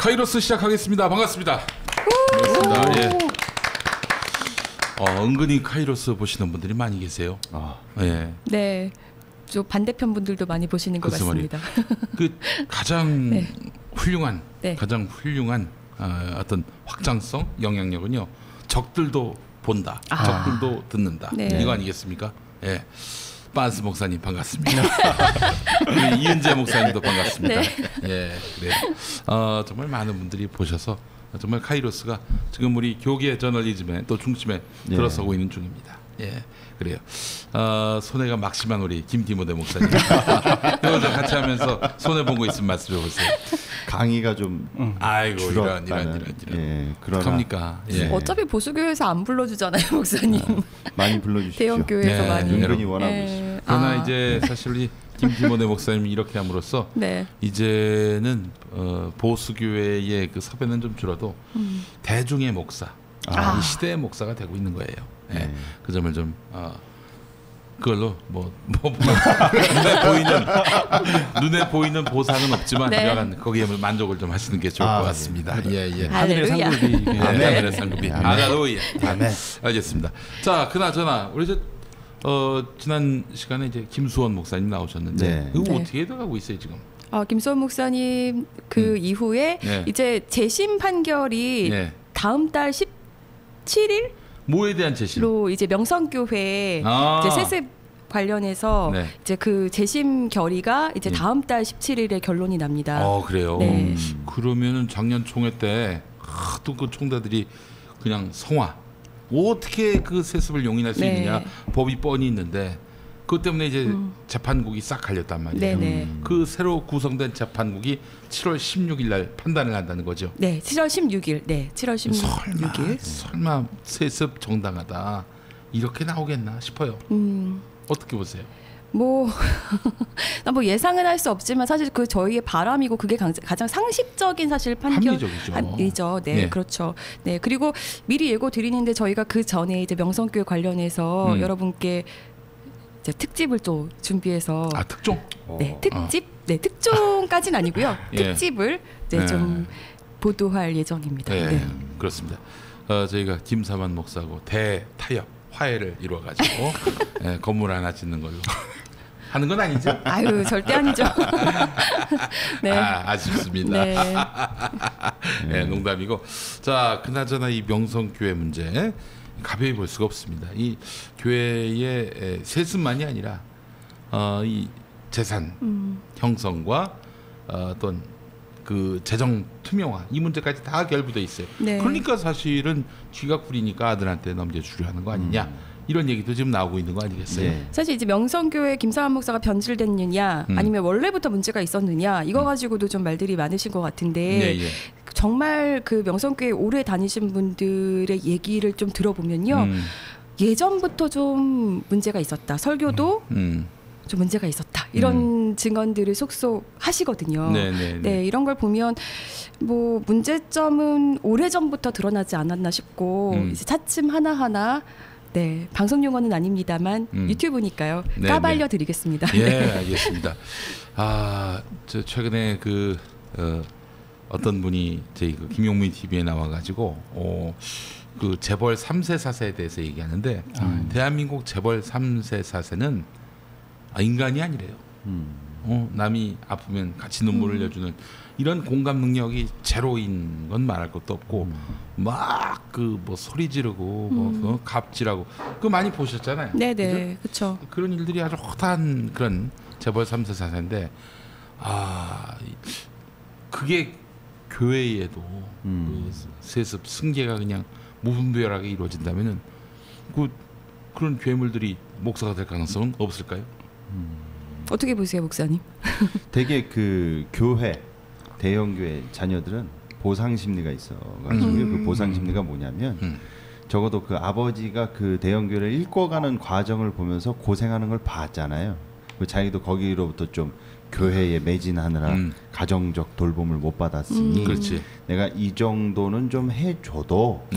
카이로스 시작하겠습니다. 반갑습니다. 반갑습니다. 예. 은근히 카이로스 보시는 분들이 많이 계세요. 예. 네. 저 반대편 분들도 많이 보시는 것 같습니다. 그 가장 네. 훌륭한, 네. 가장 훌륭한 어떤 확장성, 영향력은요. 적들도 본다, 적들도 듣는다. 네. 이거 아니겠습니까? 예. 빤스 목사님 반갑습니다. 우리 이은재 목사님도 반갑습니다. 네. 예, 그래요. 정말 많은 분들이 보셔서 정말 카이로스가 지금 우리 교계 저널리즘의 또 중심에 들어서고 있는 중입니다. 예, 그래요. 손해가 막심한 우리 김디모데 목사님. 이거 같이 하면서 손해 본 거 있으면 말씀해 보세요. 강의가 좀 아이고 이런. 예, 그럽니까? 예. 어차피 보수교회에서 안 불러주잖아요, 목사님. 많이 불러주십시오. 대형 교회에서 네, 많이. 은근히 원하고 있습니다. 그러나 이제 사실 우리 김디모데 목사님이 이렇게 함으로써 네. 이제는 보수교회의 그 섭외는 좀 줄어도 대중의 목사, 이 시대의 목사가 되고 있는 거예요. 예. 그 점을 좀 그걸로 눈에 보이는 보상은 없지만 네. 약간 거기에 만족을 좀 하시는 게 좋을 것 같습니다. 예. 하늘의 상급이, 하늘의 상급이. 할렐루야. 아멘. 알겠습니다. 자, 그나저나 우리 지난 시간에 이제 김수원 목사님 나오셨는데 그거 네. 어떻게 돼가고 있어요 지금? 김수원 목사님 그 이후에 이제 재심 판결이 다음 달 17일 뭐에 대한 재심? 로 이제 명성교회 이제 세습 관련해서 이제 그 재심 결의가 이제 다음 달 17일에 결론이 납니다. 그래요. 네. 그러면은 작년 총회 때 또 그 총대들이 그냥 성화 어떻게 그 세습을 용인할 수 있느냐 법이 뻔히 있는데 그것 때문에 이제 재판국이 싹 갈렸단 말이에요. 그 새로 구성된 재판국이 7월 16일 날 판단을 한다는 거죠. 네, 7월 16일. 네, 7월 16일. 설마 세습 정당하다 이렇게 나오겠나 싶어요. 어떻게 보세요? 뭐 예상은 할 수 없지만 사실 그 저희의 바람이고 그게 가장 상식적인 사실 판결이죠. 네, 그렇죠. 네, 그리고 미리 예고 드리는데 저희가 그 전에 이제 명성교회 관련해서 여러분께 이제 특집을 또 준비해서 특종? 네, 특집. 네, 특종까지는 아니고요. 특집을 좀 보도할 예정입니다. 네. 그렇습니다. 저희가 김사만 목사하고 대타협 화해를 이루어가지고 건물 하나 짓는 걸로 하는 건 아니죠? 아유, 절대 아니죠. 네. 아쉽습니다. 네, 농담이고. 자, 그나저나 이 명성교회 문제 가벼이 볼 수가 없습니다. 이 교회의 세습만이 아니라 이 재산 형성과 어떤 그 재정 투명화 이 문제까지 다 결부돼 있어요. 그러니까 사실은 쥐가 꿀이니까 아들한테 넘겨주려 하는 거 아니냐 이런 얘기도 지금 나오고 있는 거 아니겠어요? 사실 이제 명성교회 김사환 목사가 변질됐느냐 아니면 원래부터 문제가 있었느냐 이거 가지고도 좀 말들이 많으신 것 같은데 정말 그 명성교회 오래 다니신 분들의 얘기를 좀 들어보면요 예전부터 좀 문제가 있었다. 설교도 좀 문제가 있었다. 이런 증언들을 속속하시거든요. 네, 이런 걸 보면 뭐 문제점은 오래전부터 드러나지 않았나 싶고 이제 차츰 하나하나 방송 용어는 아닙니다만 유튜브니까요. 까발려 드리겠습니다. 예, 알겠습니다. 저 최근에 어떤 분이 저희 그 김용민 TV에 나와가지고 그 재벌 3세 4세에 대해서 얘기하는데 대한민국 재벌 3세 4세는 인간이 아니래요. 남이 아프면 같이 눈물을 흘려주는 이런 공감 능력이 제로인 건 말할 것도 없고 막 그 뭐 소리 지르고 갑질하고 그거 많이 보셨잖아요. 네네, 그렇죠. 그런 일들이 아주 허다한 그런 재벌 3세 4세인데 그게 교회에도 그 세습 승계가 그냥 무분별하게 이루어진다면은 그런 괴물들이 목사가 될 가능성은 없을까요? 어떻게 보세요, 목사님? 되게 그 대형 교회 자녀들은 보상 심리가 있어가지고 그 보상 심리가 뭐냐면 적어도 그 아버지가 그 대형 교회를 읽어가는 과정을 보면서 고생하는 걸 봤잖아요. 그 자기도 거기로부터 좀 교회에 매진하느라 가정적 돌봄을 못 받았으니 그렇지. 내가 이 정도는 좀 해줘도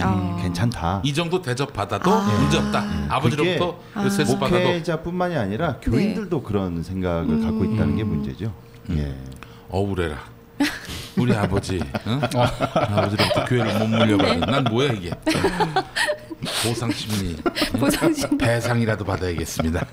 괜찮다. 이 정도 대접받아도 문제없다. 아버지로부터 세습받아도. 목회자뿐만이 아니라 교인들도 그런 생각을 갖고 있다는 게 문제죠. 억울해라. 우리 아버지, 아버지로부터 교회를 못 물려받은 난 뭐야 이게? 보상심리, 배상이라도 받아야겠습니다.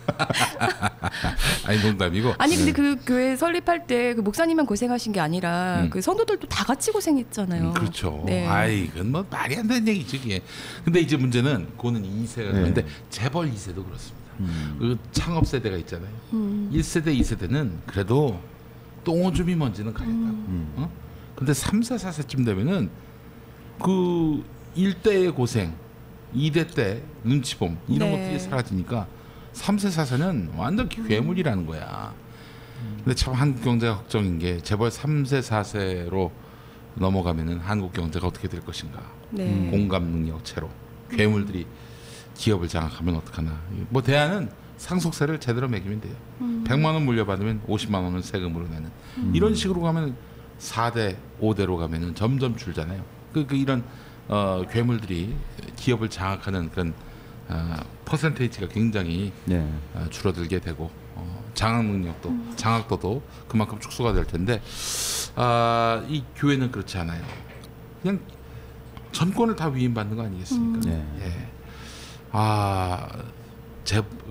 아니 농담이고. 아니 근데 그 교회 설립할 때 그 목사님만 고생하신 게 아니라 그 성도들도 다 같이 고생했잖아요. 그렇죠. 네. 아이 이건 뭐 말이 안 되는 얘기지 그게. 근데 이제 문제는 그거는 2세가 그런데 재벌 2세도 그렇습니다. 그 창업 세대가 있잖아요. 1세대, 2세대는 그래도 똥오줌이 뭔지는 가겠다고. 근데 3세, 4세쯤 되면은 그 1대의 고생, 2대 때 눈치봄 이런 네. 것들이 사라지니까 3세, 4세는 완전 괴물이라는 거야. 근데 참 한국 경제가 걱정인 게 재벌 3세, 4세로 넘어가면은 한국 경제가 어떻게 될 것인가. 네. 공감 능력 채로 괴물들이 기업을 장악하면 어떡하나. 뭐 대안은 상속세를 제대로 매기면 돼요. 100만 원 물려받으면 50만 원은 세금으로 내는. 이런 식으로 가면 4대, 5대로 가면은 점점 줄잖아요. 이런 괴물들이 기업을 장악하는 그런 퍼센테이지가 굉장히 줄어들게 되고 장악 능력도 장악도도 그만큼 축소가 될 텐데 이 교회는 그렇지 않아요. 그냥 전권을 다 위임받는 거 아니겠습니까? 예.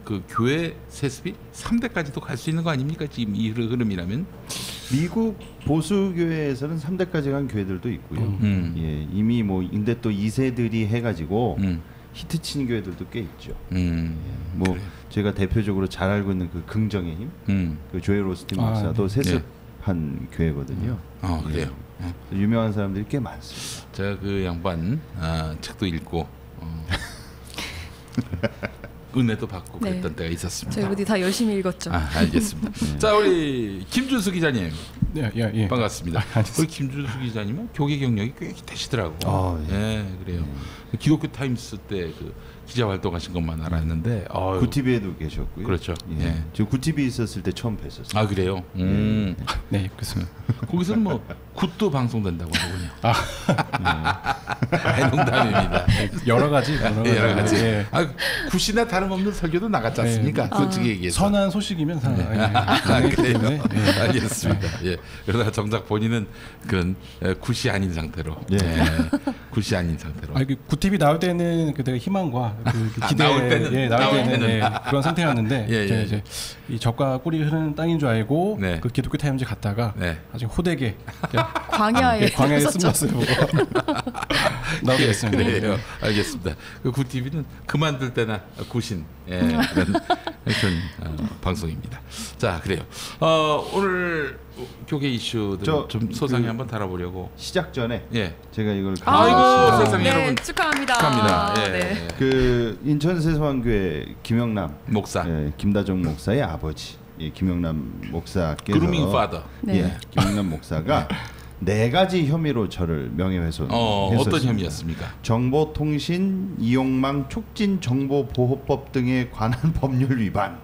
그 교회 세습이 3대까지도 갈 수 있는 거 아닙니까? 지금 이 흐름이라면. 미국 보수 교회에서는 3대까지 간 교회들도 있고요. 예, 이미 뭐 근데 또 2세들이 해가지고 히트 치는 교회들도 꽤 있죠. 뭐 그래. 제가 대표적으로 잘 알고 있는 그 긍정의 힘, 그 조엘 오스틴 목사도 세습한 교회거든요. 그래요. 예. 유명한 사람들이 꽤 많습니다. 제가 그 양반 책도 읽고 은혜도 받고 그랬던 때가 있었습니다. 저희 모두 다 열심히 읽었죠. 알겠습니다. 자, 우리 김준수 기자님. 예. 반갑습니다. 우리 김준수 기자님은 교계 경력이 꽤 되시더라고. 그래요. 기독교 타임스 때 그 기자 활동하신 것만 알았는데 구티비에도 계셨고요. 그렇죠. 예. 저 구티비 있었을 때 처음 뵀었어요. 그래요? 네, 그렇습니다. 거기서는 뭐 굿도 방송된다고 하군요. 농담입니다. 여러 가지. 예. 굿이나 다름없는 설교도 나갔지 않습니까? 솔직히 얘기해서. 선한 소식이면 그래요. 알겠습니다. 예. 그러나 정작 본인은 그런 굿이 아닌 상태로. 굿이 아닌 상태로. 굿TV 나올 때는 그 되게 희망과 그 기대 나올 때는 그런 상태였는데 이제 이 적과 꿀이 흐르는 땅인 줄 알고 그 기독교 타임즈 갔다가 아주 호되게 광야에 쓴맛을 보고 나오게 됐습니다. 그래요. 알겠습니다. 그 굿TV는 그만둘 때나 굿인 그런 방송입니다. 자, 그래요. 오늘 교계 이슈들 좀 소상히 한번 다뤄보려고. 시작 전에 제가 이걸 아이고 세상에 여러분 축하합니다. 그 인천 세수왕교회 김영남 목사, 김다정 목사의 아버지 김영남 목사께서 그루밍 파더, 김영남 목사가 4가지 혐의로 저를 명예훼손했었습니다. 어떤 혐의였습니까? 정보통신 이용망 촉진 정보보호법 등에 관한 법률 위반.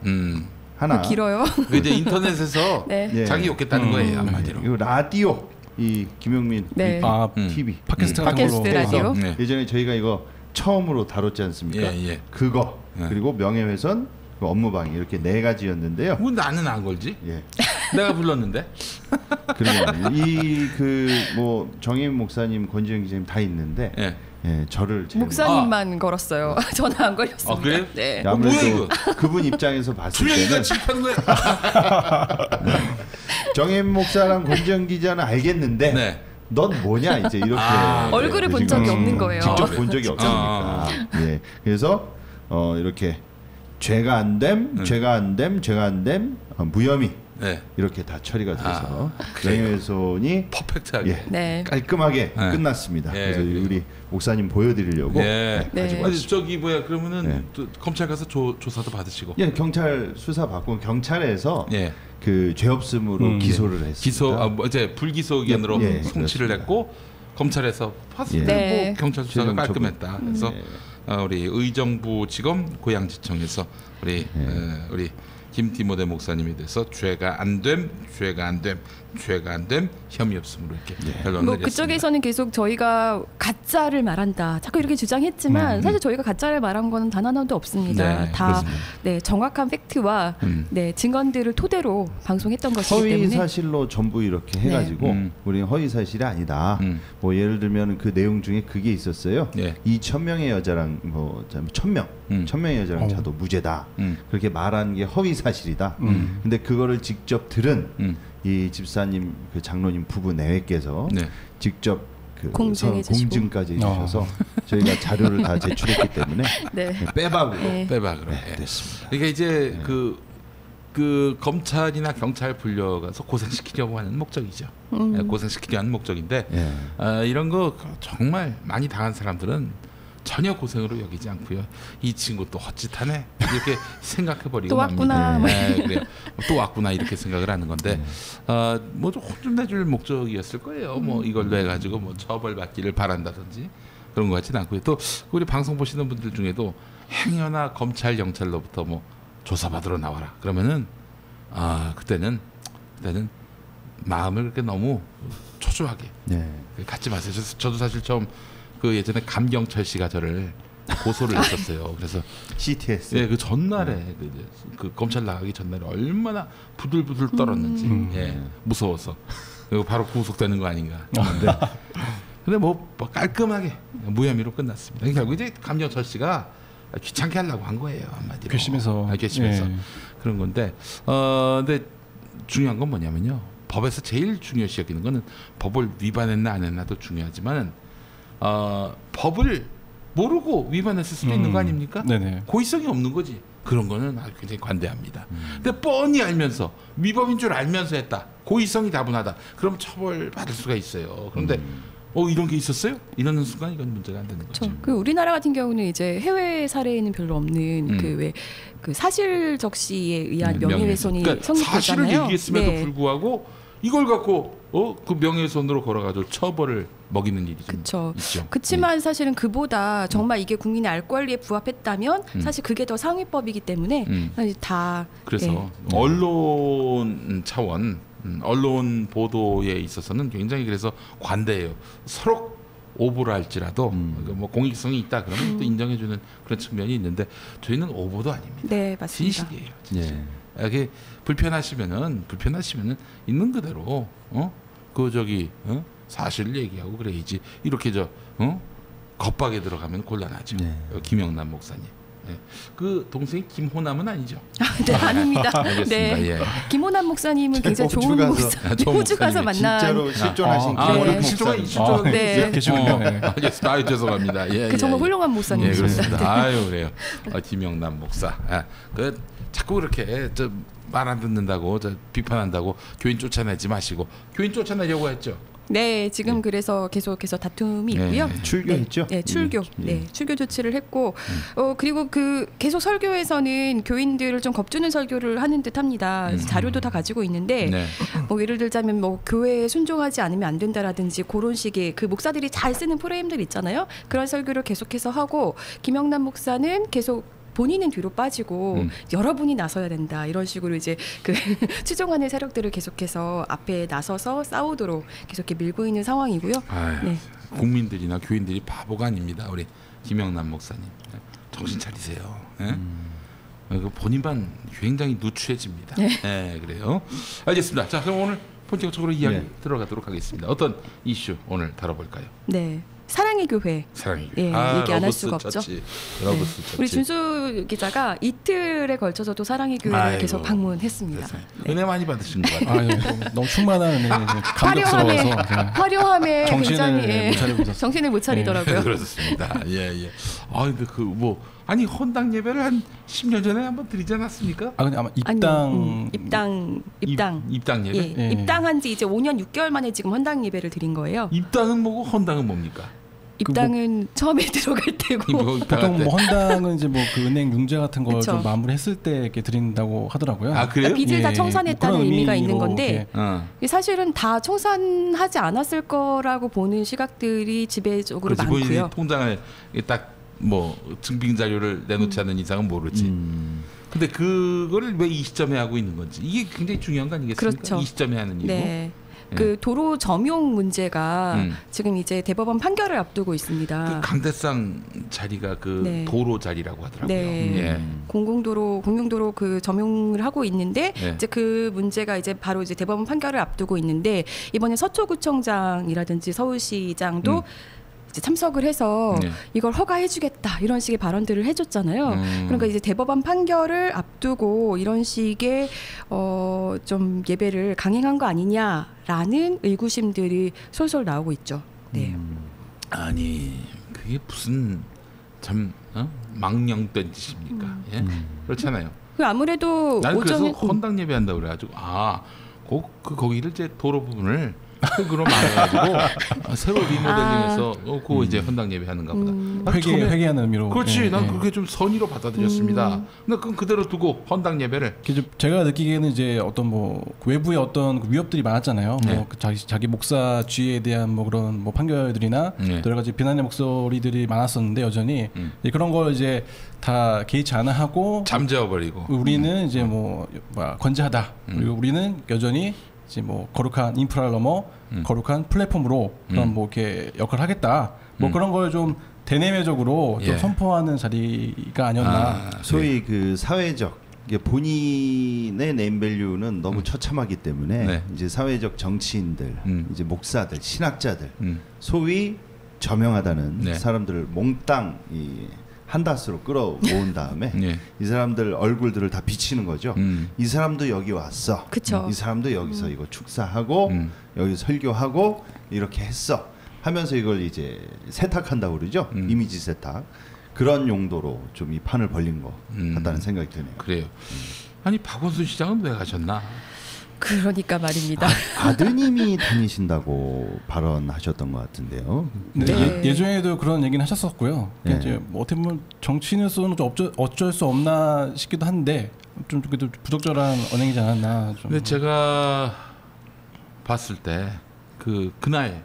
하나. 길어요. 이제 인터넷에서 자기 욕했다는 거예요, 한마디로. 그리고 라디오 이 김용민 TV 팟캐스트 라디오. 예전에 저희가 이거 처음으로 다뤘지 않습니까? 그거 그리고 명예훼손, 업무방해 이렇게 4가지였는데요. 왜 나는 안 걸지? 내가 불렀는데. 그러면 뭐 정임 목사님, 권지영 기자님 다 있는데 저를 목사님만 걸었어요. 저는 안 걸렸습니다. 그래요? 네. 아무래도 그분 입장에서 봤을 때는 칠하는 거야. 정임 목사랑 권지영 기자는 알겠는데 넌 뭐냐 이제 이렇게 얼굴을 본 적이 없는 거예요. 직접 본 적이 없으니까. 그래서 이렇게 죄가 안 됨, 죄가 안 됨, 무혐의 이렇게 다 처리가 돼서 명예훼손이 퍼펙트하게 깔끔하게 끝났습니다. 그래서 우리 목사님 보여드리려고 가지고 왔습니다. 저기 뭐야 그러면은 또 검찰 가서 조사도 받으시고. 경찰 수사 받고 경찰에서 그 죄 없음으로 기소를 했습니다. 이제 불기소 의견으로 송치를 했고 검찰에서 봤을 때 뭐 경찰 수사가 깔끔했다. 그래서 우리 의정부지검 고양지청에서 우리 김티모데 목사님에 대해서 죄가 안 됨 혐의 없음으로 이렇게 결론을 뭐 내렸습니다. 그쪽에서는 계속 저희가 가짜를 말한다 자꾸 이렇게 주장했지만 사실 저희가 가짜를 말한 거는 단 하나도 없습니다. 네, 다 정확한 팩트와 증언들을 토대로 방송했던 것이기 허위 때문에 사실로 전부 이렇게 해가지고 우리는 허위 사실이 아니다. 뭐 예를 들면 그 내용 중에 그게 있었어요. 2,000명의 여자랑 뭐 1,000명의 여자랑 자도 무죄다. 그렇게 말한 게 허위 사실이다. 근데 그거를 직접 들은 이 집사님 그 장로님 부부 내외께서 직접 그 공증까지 해주셔서 저희가 자료를 다 제출했기 때문에 빼박으로 됐습니다. 그러니까 이제 그 검찰이나 경찰 불려가서 고생시키려고 하는 목적이죠. 고생시키려 하는 목적인데 이런 거 정말 많이 당한 사람들은 전혀 고생으로 여기지 않고요. 이 친구 또 헛짓하네 이렇게 생각해버리고 또 왔구나. 그래요. 또 왔구나 이렇게 생각을 하는 건데 뭐 좀 혼 좀 내줄 목적이었을 거예요. 뭐 이걸로 해가지고 뭐 처벌받기를 바란다든지 그런 거 같지는 않고요. 또 우리 방송 보시는 분들 중에도 행여나 검찰 경찰로부터 뭐 조사받으러 나와라 그러면은 그때는 마음을 그렇게 너무 초조하게 갖지 마세요. 저도 사실 처음 그 예전에 감경철 씨가 저를 고소를 했었어요. 그래서 CTS. 그 전날에 그 검찰 나가기 전날에 얼마나 부들부들 떨었는지 무서워서 그리고 바로 구속되는 거 아닌가. 근데 뭐 깔끔하게 무혐의로 끝났습니다. 결국 이제 감경철 씨가 귀찮게 하려고 한 거예요. 한마디로. 괘씸해서. 그런 건데 근데 중요한 건 뭐냐면요. 법에서 제일 중요시 여기는 거는 법을 위반했나 안 했나도 중요하지만 법을 모르고 위반했을 수도 있는 거 아닙니까? 고의성이 없는 거지. 그런 거는 굉장히 관대합니다. 근데 뻔히 알면서 위법인 줄 알면서 했다. 고의성이 다분하다. 그럼 처벌받을 수가 있어요. 그런데 이런 게 있었어요? 이러는 순간 이건 문제가 안 되는 거죠. 그 우리나라 같은 경우는 이제 해외 사례에는 별로 없는 그 사실 적시에 의한 명예훼손이 성립됐잖아요. 사실을 얘기했음에도 불구하고 이걸 갖고 그 명예훼손으로 걸어가지고 처벌을 먹이는 일이 좀 있죠. 그렇지만 사실은 그보다 정말 이게 국민의 알 권리에 부합했다면 사실 그게 더 상위법이기 때문에 사실 다 그래서 언론 차원 언론 보도에 있어서는 굉장히 그래서 관대해요. 서로 오보를 할지라도 뭐 공익성이 있다 그러면 또 인정해주는 그런 측면이 있는데 저희는 오보도 아닙니다. 네, 맞습니다. 진실이에요. 진실. 이게 불편하시면은 있는 그대로 사실을 얘기하고 그래야지 이렇게 겁박에 들어가면 곤란하죠. 김영남 목사님. 그 동생이 김호남은 아니죠? 네, 아닙니다. 알겠습니다. 김호남 목사님은 굉장히 좋은 목사. 호주 가서 만난 진짜로 실존하신 실존하신 알겠습니다. 죄송합니다. 정말 훌륭한 목사님이십니다. 그렇습니다. 그래요. 김영남 목사. 자꾸 그렇게 말 안 듣는다고 비판한다고 교인 쫓아내지 마시고 교인 쫓아내려고 했죠. 네, 지금 그래서 계속해서 다툼이 있고요. 출교했죠. 출교. 출교 조치를 했고, 그리고 계속 설교에서는 교인들을 좀 겁주는 설교를 하는 듯합니다. 자료도 다 가지고 있는데, 뭐 예를 들자면 뭐 교회에 순종하지 않으면 안 된다라든지 그런 식의 그 목사들이 잘 쓰는 프레임들 있잖아요. 그런 설교를 계속해서 하고 김영남 목사는 계속 본인은 뒤로 빠지고 여러분이 나서야 된다 이런 식으로 이제 그 추종하는 세력들을 계속해서 앞에 나서서 싸우도록 계속 이렇게 밀고 있는 상황이고요. 국민들이나 교인들이 바보가 아닙니다. 우리 김영남 목사님 정신 차리세요. 본인만 굉장히 누추해집니다. 그래요. 알겠습니다. 자, 그럼 오늘 본격적으로 이야기 들어가도록 하겠습니다. 어떤 이슈 오늘 다뤄볼까요? 사랑의 교회. 얘기 안 할 수가 없죠. 우리 준수 기자가 이틀에 걸쳐서도 사랑의 교회를 계속 방문했습니다. 은혜 많이 받으신 것 같아요. 너무 충만한 은혜, 감격스러워서 화려함에 굉장히 정신을 못 차리더라고요. 그렇습니다. 근데 아니 헌당 예배를 한 10년 전에 한번 드리지 않았습니까? 근데 아마 입당 예배. 입당한 지 이제 5년 6개월 만에 지금 헌당 예배를 드린 거예요. 입당은 뭐고 헌당은 뭡니까? 입당은 처음에 들어갈 때고 보통 뭐 헌당은 이제 뭐 그 은행 융자 같은 걸 좀 마무리했을 때 이렇게 드린다고 하더라고요. 그래요? 빚을 다 청산했다는 의미가 있는 건데 사실은 다 청산하지 않았을 거라고 보는 시각들이 지배적으로 많고요. 본인이 통장에 딱 뭐 증빙 자료를 내놓지 않는 이상은 모르지. 근데 그거를 왜 이 시점에 하고 있는 건지 이게 굉장히 중요한 거 아니겠습니까? 그렇죠. 이 시점에 하는 이유. 네. 그 도로 점용 문제가 지금 이제 대법원 판결을 앞두고 있습니다. 그 강대상 자리가 그 네. 도로 자리라고 하더라고요. 네. 예. 공용도로 그 점용을 하고 있는데 네. 이제 그 문제가 이제 바로 이제 대법원 판결을 앞두고 있는데 이번에 서초구청장이라든지 서울시장도 이제 참석을 해서 이걸 허가해주겠다 이런 식의 발언들을 해줬잖아요. 그러니까 이제 대법원 판결을 앞두고 이런 식의 좀 예배를 강행한 거 아니냐라는 의구심들이 솔솔 나오고 있죠. 네. 아니 그게 무슨 참 망령된 짓입니까? 예? 그렇잖아요. 그 아무래도 나는 그래서 헌당 예배한다고 그래가지고 거기를 이제 도로 부분을 흙으로 말아가지고 새로 리모델링해서 그거 이제 헌당 예배하는가 보다. 회개하는 의미로. 그렇지. 난 그게 좀 선의로 받아들였습니다. 근데 그건 그대로 두고 헌당 예배를. 제가 느끼기에는 이제 어떤 뭐 외부의 어떤 위협들이 많았잖아요. 네. 뭐 자기 목사 지위에 대한 뭐 그런 뭐 판결들이나 여러 가지 비난의 목소리들이 많았었는데 여전히 그런 걸 이제 다 개의치 않아 하고 잠재워버리고. 우리는 이제 뭐 건재하다. 그리고 우리는 여전히 이제 뭐 거룩한 인프라를 넘어 거룩한 플랫폼으로 그런 뭐 이렇게 역할을 하겠다. 뭐 그런 걸 좀 대내외적으로 좀 선포하는 자리가 아니었나. 소위 그 사회적 본인의 네임밸류는 너무 처참하기 때문에 이제 사회적 정치인들, 이제 목사들, 신학자들, 소위 저명하다는 사람들을 몽땅 한다스로 끌어모은 다음에 이 사람들 얼굴들을 다 비치는 거죠. 이 사람도 여기 왔어. 그쵸. 이 사람도 여기서 이거 축사하고 여기 설교하고 이렇게 했어 하면서 이걸 이제 세탁한다고 그러죠. 이미지 세탁. 그런 용도로 좀 이 판을 벌린 것 같다는 생각이 드네요. 그래요. 아니 박원순 시장은 왜 가셨나? 그러니까 말입니다. 아드님이 다니신다고 발언하셨던 것 같은데요. 네. 예전에도 그런 얘기는 하셨었고요. 이제 뭐 어떻게 보면 정치인으로서는 좀 어쩔 수 없나 싶기도 한데 좀 그래도 부적절한 언행이지 않았나. 좀. 근데 제가 봤을 때 그날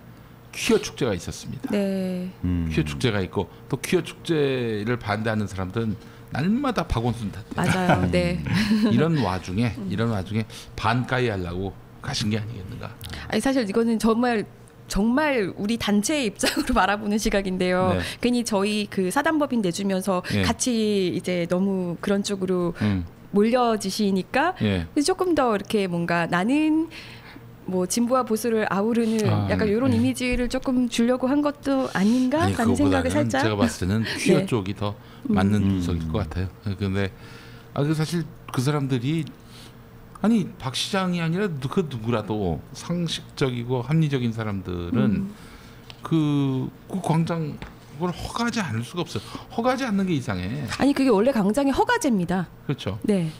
퀴어 축제가 있었습니다. 네. 퀴어 축제가 있고 또 퀴어 축제를 반대하는 사람들은 날마다 박원순 탓. 맞아요. 네. 이런 와중에 반가이 하려고 가신 게 아니겠는가? 아니 사실 이거는 정말 우리 단체의 입장으로 바라보는 시각인데요. 네. 괜히 저희 그 사단법인 내주면서 같이 이제 너무 그런 쪽으로 몰려지시니까 조금 더 이렇게 뭔가 나는 뭐 진보와 보수를 아우르는 약간 이런 이미지를 조금 주려고 한 것도 아닌가라는 생각을 살짝. 제가 봤을 때는 퀴어 쪽이 더 맞는 분석일 것 같아요. 근데 사실 그 사람들이 아니 박 시장이 아니라 그 누구라도 상식적이고 합리적인 사람들은 그 광장 그걸 허가하지 않을 수가 없어요. 허가하지 않는 게 이상해. 아니 그게 원래 광장의 허가제입니다. 그렇죠. 네.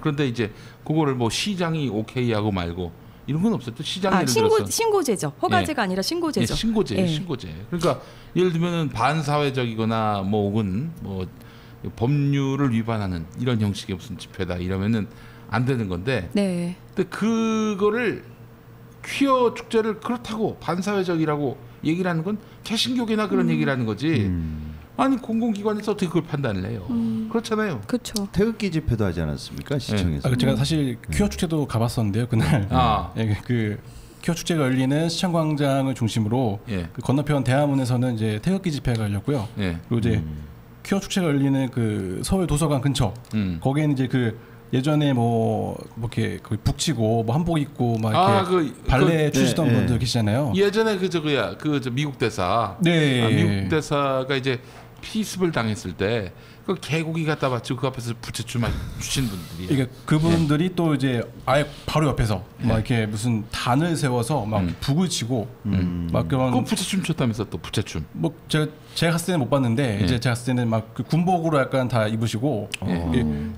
그런데 이제 그거를 뭐 시장이 오케이 하고 말고 이런 건 없어요. 또 시장이 신고제죠. 허가제가 아니라 신고제죠. 신고제. 그러니까 예를 들면은 반사회적이거나 뭐 혹은 뭐 법률을 위반하는 이런 형식의 무슨 집회다 이러면은 안 되는 건데. 네. 근데 그거를 퀴어 축제를 그렇다고 반사회적이라고 얘기를 하는 건 개신교계나 그런 얘기를 하는 거지. 아니 공공기관에서 어떻게 그걸 판단을 해요? 그렇잖아요. 그렇죠. 태극기 집회도 하지 않았습니까 시청에서? 제가 사실 퀴어 축제도 가봤었는데요 그날. 그 퀴어 축제가 열리는 시청광장을 중심으로 그 건너편 대화문에서는 이제 태극기 집회가 열렸고요. 그리고 이제 퀴어 축제가 열리는 그 서울 도서관 근처 거기에는 이제 그 예전에 뭐 이렇게 북치고 뭐 한복 입고 막 이렇게 발레 추시던 분들 계시잖아요. 예전에 저 미국 대사. 미국 대사가 이제 피습을 당했을 때 그 개고기 갖다 바치고 그 앞에서 부채춤 주신 분들이. 그러니까 그분들이 또 이제 아예 바로 옆에서 막 이렇게 무슨 단을 세워서 막 북을 치고 막 그런. 그 부채춤 췄다면서 또 부채춤. 뭐 제가 갔을 때는 못 봤는데 이제 제가 갔을 때는 막 그 군복으로 약간 다 입으시고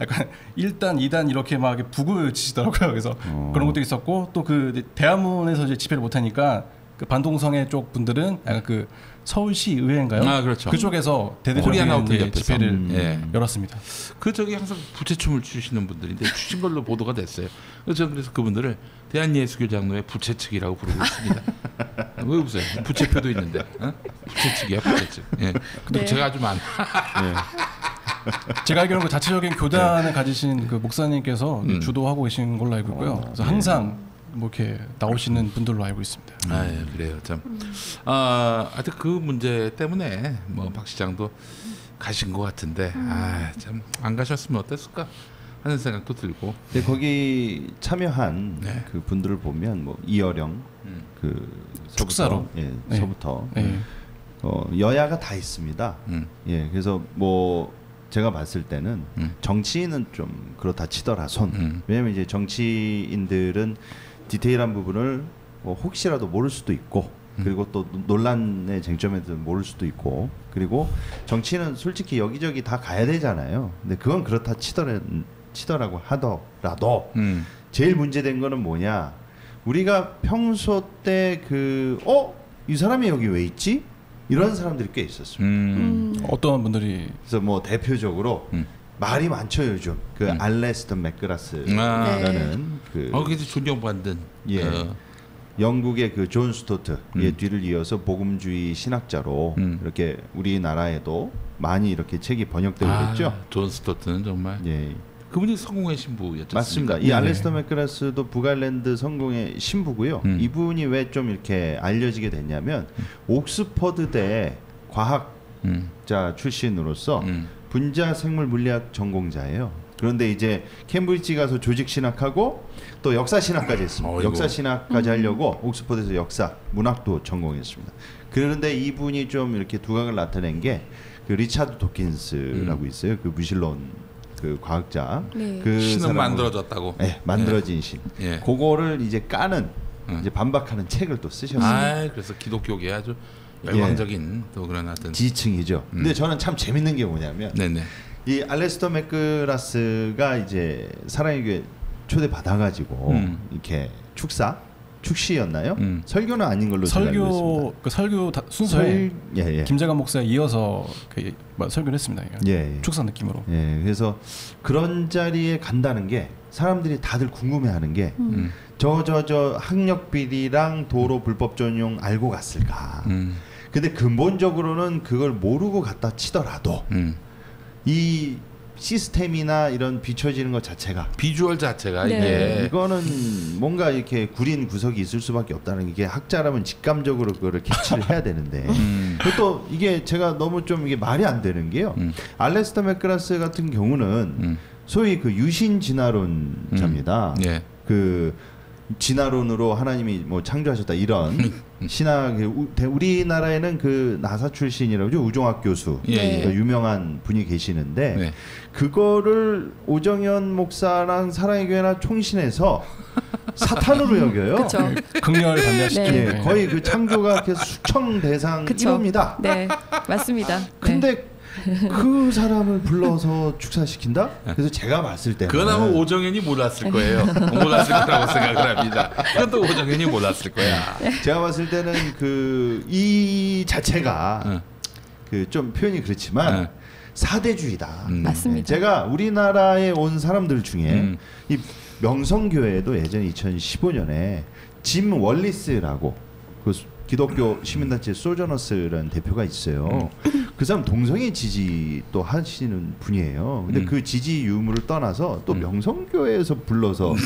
약간 1단, 2단 이렇게 막 북을 치시더라고요. 그래서 그런 것도 있었고 또 그 대화문에서 이제 집회를 못 하니까 그 반동성애 쪽 분들은 약간 그 서울시 의회인가요? 그렇죠. 그쪽에서 대대적인 집회를 열었습니다. 그 저기 항상 부채춤을 추시는 분들인데 추신 걸로 보도가 됐어요. 저는 그래서 그분들을 대한예수교장로회 부채측이라고 부르고 있습니다. 왜 웃어요? 부채표도 있는데 부채측이야 부채측. 근데 제가 아주 많아. 제가 알기로는 그 자체적인 교단을 가지신 그 목사님께서 주도하고 계신 걸로 알고 있고요. 그래서 항상 뭐 이렇게 나오시는 분들로 알고 있습니다. 아, 예, 그래요. 참. 하여튼 그 문제 때문에 뭐 박 시장도 가신 것 같은데 참 안 가셨으면 어땠을까 하는 생각도 들고. 근데 거기 참여한 그 분들을 보면 뭐 이어령 그 축사로 서부터 여야가 다 있습니다. 예, 그래서 뭐 제가 봤을 때는 정치인은 좀 그렇다 치더라도 왜냐면 이제 정치인들은 디테일한 부분을 뭐 혹시라도 모를 수도 있고 그리고 또 논란의 쟁점에도 모를 수도 있고 그리고 정치인은 솔직히 여기저기 다 가야 되잖아요. 근데 그건 그렇다 치더라고 하더라도 제일 문제된 거는 뭐냐? 우리가 평소 때 이 사람이 여기 왜 있지? 이런 사람들이 꽤 있었습니다. 어떤 분들이 그래서 뭐 대표적으로 말이 많죠 요즘 그 알레스터 맥그라스라는 그게 존경받는 영국의 그 존 스토트의 뒤를 이어서 복음주의 신학자로 이렇게 우리나라에도 많이 이렇게 책이 번역되고 있죠. 존 스토트는 정말 그분이 성공의 신부였죠. 맞습니다. 이 알레스터 맥그라스도 북아일랜드 성공의 신부고요. 이분이 왜 좀 이렇게 알려지게 됐냐면 옥스퍼드대 과학자 출신으로서 분자 생물 물리학 전공자예요. 그런데 이제 캠브리지 가서 조직 신학하고 또 역사 신학까지 했습니다. 역사 신학까지 하려고 옥스퍼드에서 역사 문학도 전공했습니다. 그런데 이분이 좀 이렇게 두각을 나타낸 게 그 리차드 도킨스라고 있어요. 그 무신론 그 과학자 그 신은 만들어졌다고. 만들어진 신. 그거를 이제 까는 이제 반박하는 책을 또 쓰셨어요. 그래서 기독교계 아주 열광적인 또 그런 하여튼 지층이죠. 근데 저는 참 재밌는 게 뭐냐면 이 알레스터 맥그라스가 이제 사랑의 교회 초대 받아가지고 이렇게 축시였나요? 설교는 아닌 걸로 설교 순서에 김재관 목사에 이어서 설교를 했습니다. 축사 느낌으로. 그래서 그런 자리에 간다는 게 사람들이 다들 궁금해하는 게 저 학력 비리랑 도로 불법 전용 알고 갔을까? 근데 근본적으로는 그걸 모르고 갔다 치더라도 이 시스템이나 이런 비춰지는 것 자체가 비주얼 자체가 이거는 뭔가 이렇게 구린 구석이 있을 수밖에 없다는 게 학자라면 직감적으로 그거를 캐치를 해야 되는데 또 이게 제가 너무 좀 이게 말이 안 되는 게요. 알레스터 맥그라스 같은 경우는 소위 그 유신 진화론자입니다. 그 진화론으로 하나님이 뭐 창조하셨다 이런 신학 우리나라에는 그 나사 출신이라고 죠 우종학 교수 유명한 분이 계시는데 그거를 오정현 목사랑 사랑의 교회나 총신해서 사탄으로 여겨요. 극렬 반대하시죠. 거의 그 창조가 수청 대상 1호입니다. 네, 맞습니다. 근데 그 사람을 불러서 축사시킨다? 그래서 제가 봤을 때는 그건 아마 오정현이 몰랐을 거예요. 몰랐을 거라고 생각을 합니다. 그것도 오정현이 몰랐을 거야. 제가 봤을 때는 이 자체가 그 좀 표현이 그렇지만 사대주의다. 맞습니다. 제가 우리나라에 온 사람들 중에 이 명성교회도 예전에 2015년에 짐 월리스라고 그 기독교 시민단체 소저너스라는 대표가 있어요. 그 사람 동성애 지지 또 하시는 분이에요. 근데 그 지지 유무를 떠나서 또 명성교회에서 불러서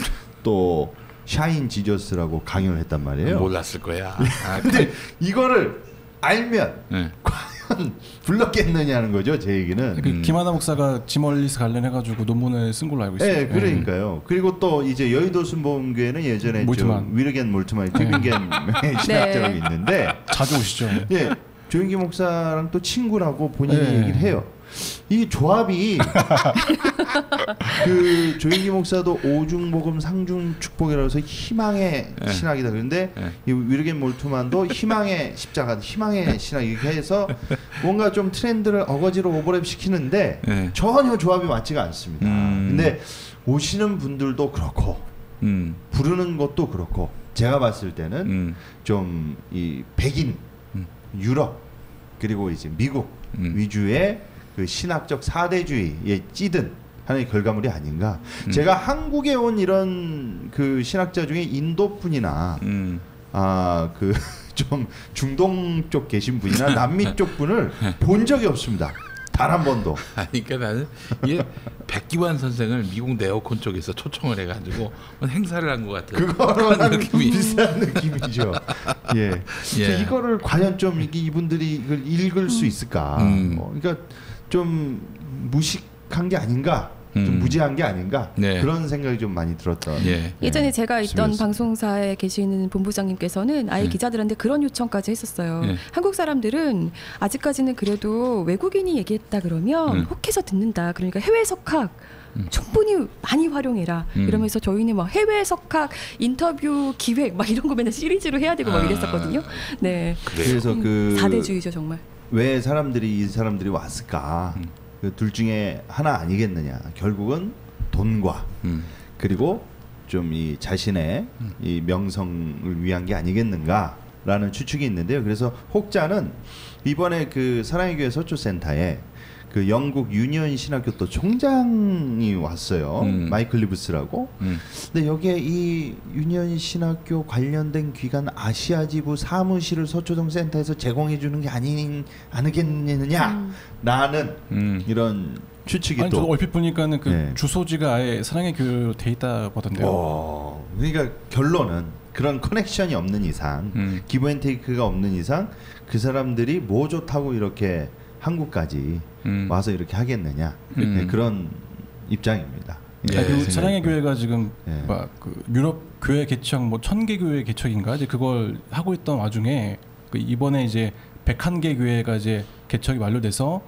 또 샤인 지저스라고 강연을 했단 말이에요. 몰랐을 거야. 근데 이거를 알면 과연 불렀겠느냐는 거죠. 제 얘기는. 김하나 목사가 지멀리스 관련해가지고 논문을 쓴 걸로 알고 있어요. 그러니까요. 그리고 또 이제 여의도 순복음교회는 예전에 위르겐 몰트만 튜빙겐 신학자라고 있는데 자주 오시죠. 조인기 목사랑 또 친구라고 본인이 얘기를 해요. 이 조합이 그 조인기 목사도 오중복음 상중축복이라고 해서 희망의 신학이다. 그런데 이 위르겐 몰트만도 희망의 십자가, 희망의 신학 이렇게 해서 뭔가 좀 트렌드를 어거지로 오버랩 시키는데 전혀 조합이 맞지가 않습니다. 근데 오시는 분들도 그렇고 부르는 것도 그렇고 제가 봤을 때는 좀 이 백인 유럽 그리고 이제 미국 위주의 그 신학적 사대주의에 찌든 하나의 결과물이 아닌가. 제가 한국에 온 이런 그 신학자 중에 인도 분이나 그 좀 중동 쪽 계신 분이나 남미 쪽 분을 본 적이 없습니다. 단 한 번도. 그러니까 나는 이게 백기환 선생을 미국 네오콘 쪽에서 초청을 해가지고 행사를 한 것 같은 그거랑 느낌이 비슷한 느낌이죠. 예. 예. 이거를 과연 좀 이분들이 이걸 읽을 수 있을까? 그러니까 좀 무식한 게 아닌가? 좀 무지한 게 아닌가 네. 그런 생각이 좀 많이 들었던. 예전에 제가 있던 방송사에 계시는 본부장님께서는 아예 기자들한테 그런 요청까지 했었어요. 한국 사람들은 아직까지는 그래도 외국인이 얘기했다 그러면 혹해서 듣는다. 그러니까 해외 석학 충분히 많이 활용해라. 이러면서 저희는 막 해외 석학 인터뷰 기획 막 이런 거 맨날 시리즈로 해야 되고 막 이랬었거든요. 네. 그래서 그 4대주의죠 정말. 왜 이 사람들이 왔을까? 그 둘 중에 하나 아니겠느냐. 결국은 돈과 그리고 좀 이 자신의 이 명성을 위한 게 아니겠는가라는 추측이 있는데요. 그래서 혹자는 이번에 그 사랑의 교회 서초센터에 그 영국 유니언 신학교 또 총장이 왔어요. 마이클 리브스라고. 근데 여기에 이 유니언 신학교 관련된 기관 아시아지부 사무실을 서초동 센터에서 제공해 주는 게 아니겠느냐라는 이런 추측이 아니, 또. 저도 얼핏 보니까는 그 주소지가 아예 사랑의 교회로 돼 있다고 하던데요. 그러니까 결론은 그런 커넥션이 없는 이상, 기브앤테이크가 없는 이상 그 사람들이 뭐 좋다고 이렇게 한국까지 와서 이렇게 하겠느냐 그런 입장입니다. 그리고 사랑의 교회가 지금 그 유럽 교회 개척 뭐 1000개 교회 개척인가 이제 그걸 하고 있던 와중에 그 이번에 이제 101개 교회가 이제 개척이 완료돼서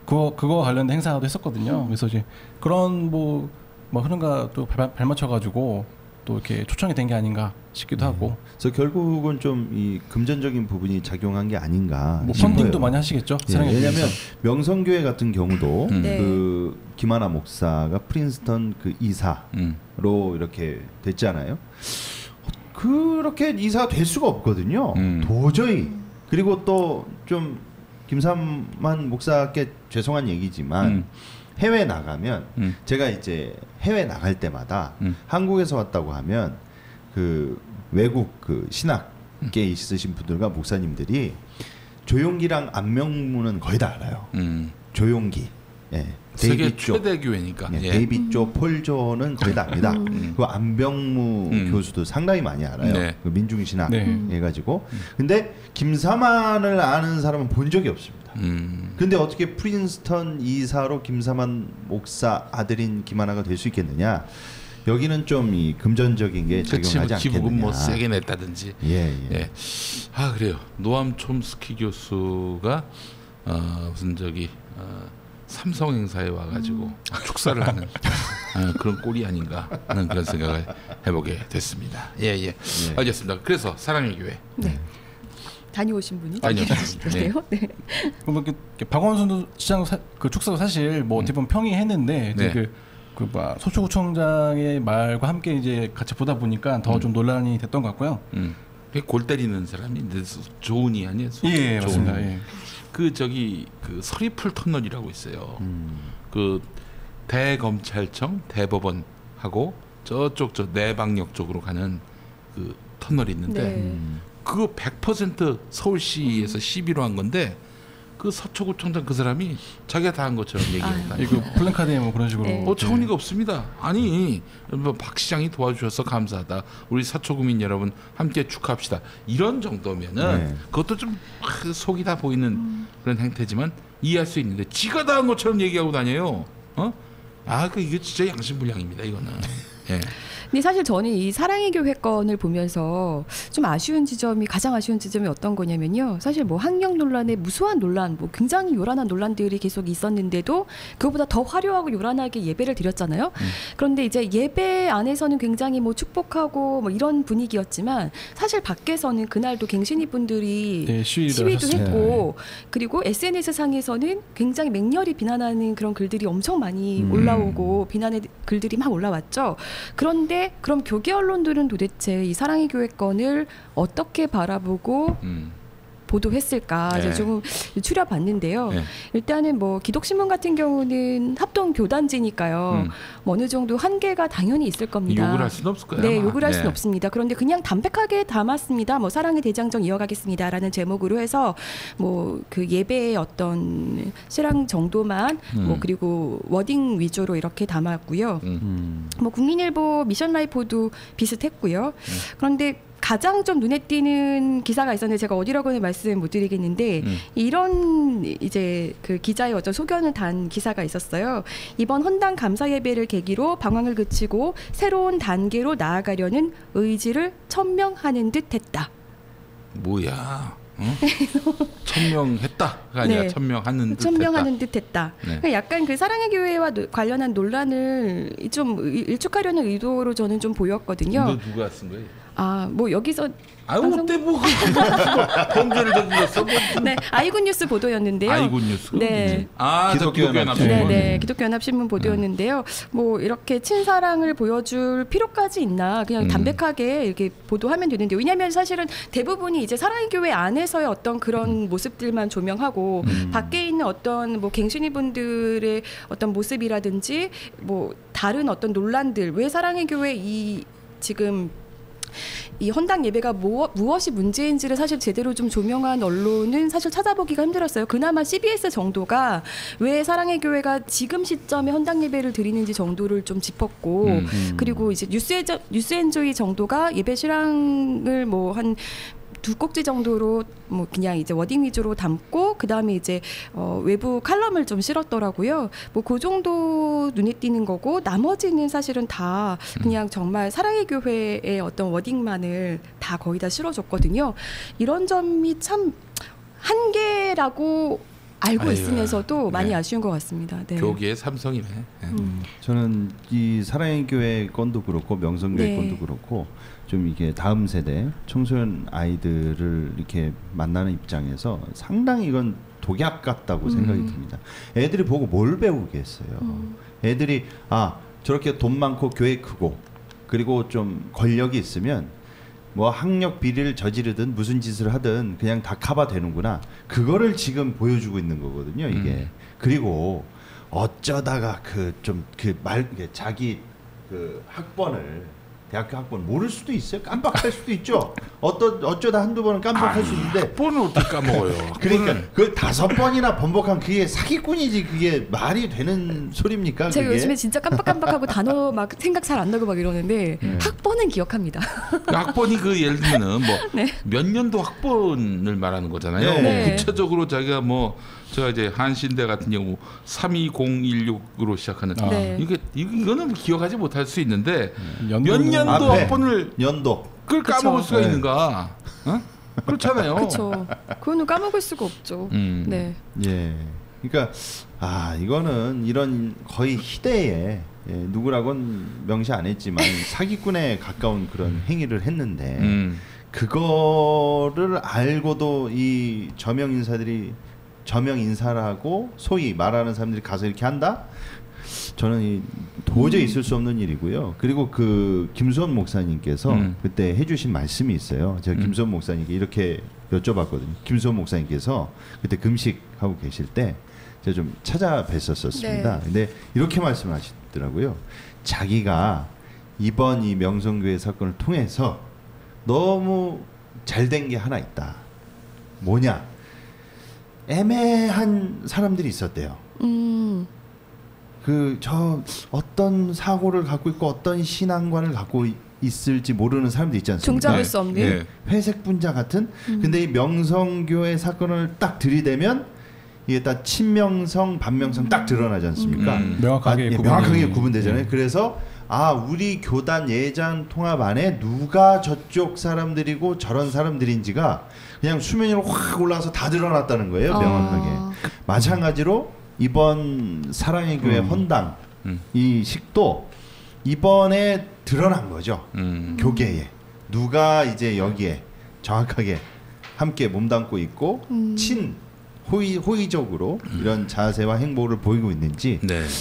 그거 관련된 행사도 했었거든요. 그래서 이제 그런 뭐 흐름과 또 발맞춰가지고 또 이렇게 초청이 된 게 아닌가 싶기도 하고. 그래서 결국은 좀 이 금전적인 부분이 작용한 게 아닌가. 뭐 펀딩도 많이 하시겠죠. 왜냐하면 명성교회 같은 경우도 그 김하나 목사가 프린스턴 그 이사로 이렇게 됐잖아요. 그렇게 이사가 될 수가 없거든요. 도저히. 그리고 또 좀 김삼만 목사께 죄송한 얘기지만 해외 나가면 제가 이제 해외 나갈 때마다 한국에서 왔다고 하면 그 외국 그 신학계 있으신 분들과 목사님들이 조용기랑 안명문은 거의 다 알아요. 조용기, 세계 최대 교회니까. 데이빗 조, 폴 조는 거의 다 압니다. 그 안병무 교수도 상당히 많이 알아요. 그 민중신학 해가지고. 근데 김사만을 아는 사람은 본 적이 없습니다. 근데 어떻게 프린스턴 이사로 김사만 목사 아들인 김하나가 될 수 있겠느냐? 여기는 좀 이 금전적인 게 작용하지 않겠느냐. 기부금 뭐 세게 냈다든지. 아 그래요. 노암 촘스키 교수가 무슨 저기 삼성 행사에 와가지고 축사를 하는 그런 꼴이 아닌가 하는 그런 생각을 해보게 됐습니다. 알겠습니다. 그래서 사랑의 교회. 다녀오신 분이 다녀오셨네요. 그럼 박원순 시장 그 축사도 사실 뭐 어떻게 보면 평이했는데 이제 그 서초구청장의 말과 함께 이제 같이 보다 보니까 더 좀 논란이 됐던 것 같고요. 골 때리는 사람이 조은이 아니에요? 예, 맞습니다. 그 저기 그 서리풀 터널이라고 있어요. 그 대검찰청 대법원하고 저쪽 저 내방역 쪽으로 가는 그 터널이 있는데 그거 100% 서울시에서 시비로 한 건데 그 서초구청장 그 사람이 자기가 다 한 것처럼 얘기했다. 이거 플랜카드에 뭐 그런 식으로. 어처구니가 없습니다. 아니 박 시장이 도와주셔서 감사하다. 우리 서초구민 여러분 함께 축하합시다. 이런 정도면은 그것도 좀 속이 다 보이는 그런 행태지만 이해할 수 있는데 지가 다 한 것처럼 얘기하고 다녀요. 이거 진짜 양심불량입니다. 이거는. 근데 사실 저는 이 사랑의 교회 건을 보면서 좀 가장 아쉬운 지점이 어떤 거냐면요. 사실 뭐 학력 논란에 무수한 논란, 뭐 굉장히 요란한 논란들이 계속 있었는데도 그것보다 더 화려하고 요란하게 예배를 드렸잖아요. 그런데 이제 예배 안에서는 굉장히 뭐 축복하고 뭐 이런 분위기였지만 사실 밖에서는 그날도 갱신이 분들이 시위도 했고 그리고 SNS 상에서는 굉장히 맹렬히 비난하는 그런 글들이 엄청 많이 올라오고 비난의 글들이 막 올라왔죠. 그런데 그럼 교계 언론들은 도대체 이 사랑의 교회 건을 어떻게 바라보고 보도했을까 네. 조금 추려봤는데요. 네. 일단은 뭐 기독신문 같은 경우는 합동 교단지니까요. 뭐 어느 정도 한계가 당연히 있을 겁니다. 욕을 할 수는 없을 거예요. 네, 아마. 욕을 할 수는 없습니다. 그런데 그냥 담백하게 담았습니다. 뭐 사랑의 대장정 이어가겠습니다라는 제목으로 해서 뭐 그 예배의 어떤 실황 정도만 뭐 그리고 워딩 위주로 이렇게 담았고요. 뭐 국민일보 미션 라이프도 비슷했고요. 그런데 가장 좀 눈에 띄는 기사가 있었는데 제가 어디라고는 말씀 못 드리겠는데 이런 이제 그 기자의 어떤 소견을 단 기사가 있었어요. 이번 헌당 감사 예배를 계기로 방황을 그치고 새로운 단계로 나아가려는 의지를 천명하는 듯했다. 뭐야? 응? 천명했다가 아니라 네. 천명하는 천명하는 듯했다. 네. 그러니까 약간 그 사랑의 교회와 관련한 논란을 좀 일축하려는 의도로 저는 좀 보였거든요. 이거 누가 쓴 거예요? 아, 뭐 여기서 어때 뭐 범죄를 저질렀어? 네, 아이군 뉴스 보도였는데요. 아이군 뉴스. 네. 기독교연합신문. 네, 기독교연합신문 보도였는데요. 뭐 이렇게 친사랑을 보여줄 필요까지 있나? 그냥 담백하게 이렇게 보도하면 되는데 왜냐하면 사실은 대부분이 이제 사랑의 교회 안에서의 어떤 그런 모습들만 조명하고 밖에 있는 어떤 뭐 갱신이 분들의 어떤 모습이라든지 뭐 다른 어떤 논란들 왜 사랑의 교회 이 지금 이 헌당 예배가 무엇이 문제인지를 사실 제대로 좀 조명한 언론은 사실 찾아보기가 힘들었어요. 그나마 CBS 정도가 왜 사랑의 교회가 지금 시점에 헌당 예배를 드리는지 정도를 좀 짚었고 그리고 이제 뉴스엔조이 정도가 예배 실황을 뭐 한 두 꼭지 정도로 뭐 그냥 이제 워딩 위주로 담고 그 다음에 이제 외부 칼럼을 좀 실었더라고요. 뭐 그 정도 눈에 띄는 거고 나머지는 사실은 다 그냥 정말 사랑의 교회의 어떤 워딩만을 다 거의 다 실어줬거든요. 이런 점이 참 한계라고 알고 있으면서도 많이 아쉬운 것 같습니다. 네. 교계의 삼성이네. 저는 이 사랑의 교회 건도 그렇고 명성교회 건도 그렇고 좀 이게 다음 세대 청소년 아이들을 이렇게 만나는 입장에서 상당히 이건 독약 같다고 생각이 듭니다. 애들이 보고 뭘 배우겠어요. 애들이 저렇게 돈 많고 교회 크고 그리고 좀 권력이 있으면 뭐 학력 비리를 저지르든 무슨 짓을 하든 그냥 다 커버되는구나. 그거를 지금 보여주고 있는 거거든요. 이게. 그리고 어쩌다가 자기 그 학번을 대학교 학번 모를 수도 있어요. 깜빡할 수도 있죠. 어쩌다 한두 번은 깜빡할 수 있는데 학번을 어떻게 까먹어요? 그러니까 그 5번이나 번복한 그게 사기꾼이지 그게 말이 되는 소리입니까? 제가 그게? 요즘에 진짜 깜빡깜빡하고 단어 막 생각 잘 안 나고 막 이러는데 학번은 기억합니다. 학번이 그 예를 들면은 뭐 몇 년도 학번을 말하는 거잖아요. 네. 구체적으로 자기가 뭐 제가 이제 한신대 같은 경우 32016으로 시작하는 이거는 기억하지 못할 수 있는데 몇 년도 학번을 그걸 까먹을 수가 있는가? 어? 그렇잖아요. 그렇죠. 그거는 까먹을 수가 없죠. 네. 예. 그러니까 이거는 이런 거의 희대의 누구라고는 명시 안 했지만 사기꾼에 가까운 그런 행위를 했는데 그거를 알고도 이 저명 인사라고 소위 말하는 사람들이 가서 이렇게 한다? 저는 도저히 있을 수 없는 일이고요. 그리고 그 김수원 목사님께서 그때 해주신 말씀이 있어요. 제가 김수원 목사님께 이렇게 여쭤봤거든요. 김수원 목사님께서 그때 금식하고 계실 때 제가 좀 찾아뵀었습니다. 근데 이렇게 말씀하시더라고요. 자기가 이번 이 명성교회 사건을 통해서 너무 잘된 게 하나 있다. 뭐냐? 애매한 사람들이 있었대요. 어떤 사고를 갖고 있고 어떤 신앙관을 갖고 있을지 모르는 사람들 있지 않습니까? 종잡을 수 없는 회색 분자 같은. 근데 이 명성교회 사건을 딱 들이대면 이게 딱 친명성, 반명성 딱 드러나지 않습니까? 명확하게 구분되잖아요. 그래서 우리 교단 예전 통합 안에 누가 저쪽 사람들이고 저런 사람들인지가 그냥 수면 위로 확 올라와서 다 드러났다는 거예요. 명확하게. 마찬가지로 이번 사랑의 교회 헌당 이 식도 이번에 드러난 거죠. 교계에 누가 이제 여기에 정확하게 함께 몸담고 있고 호의적으로 이런 자세와 행보를 보이고 있는지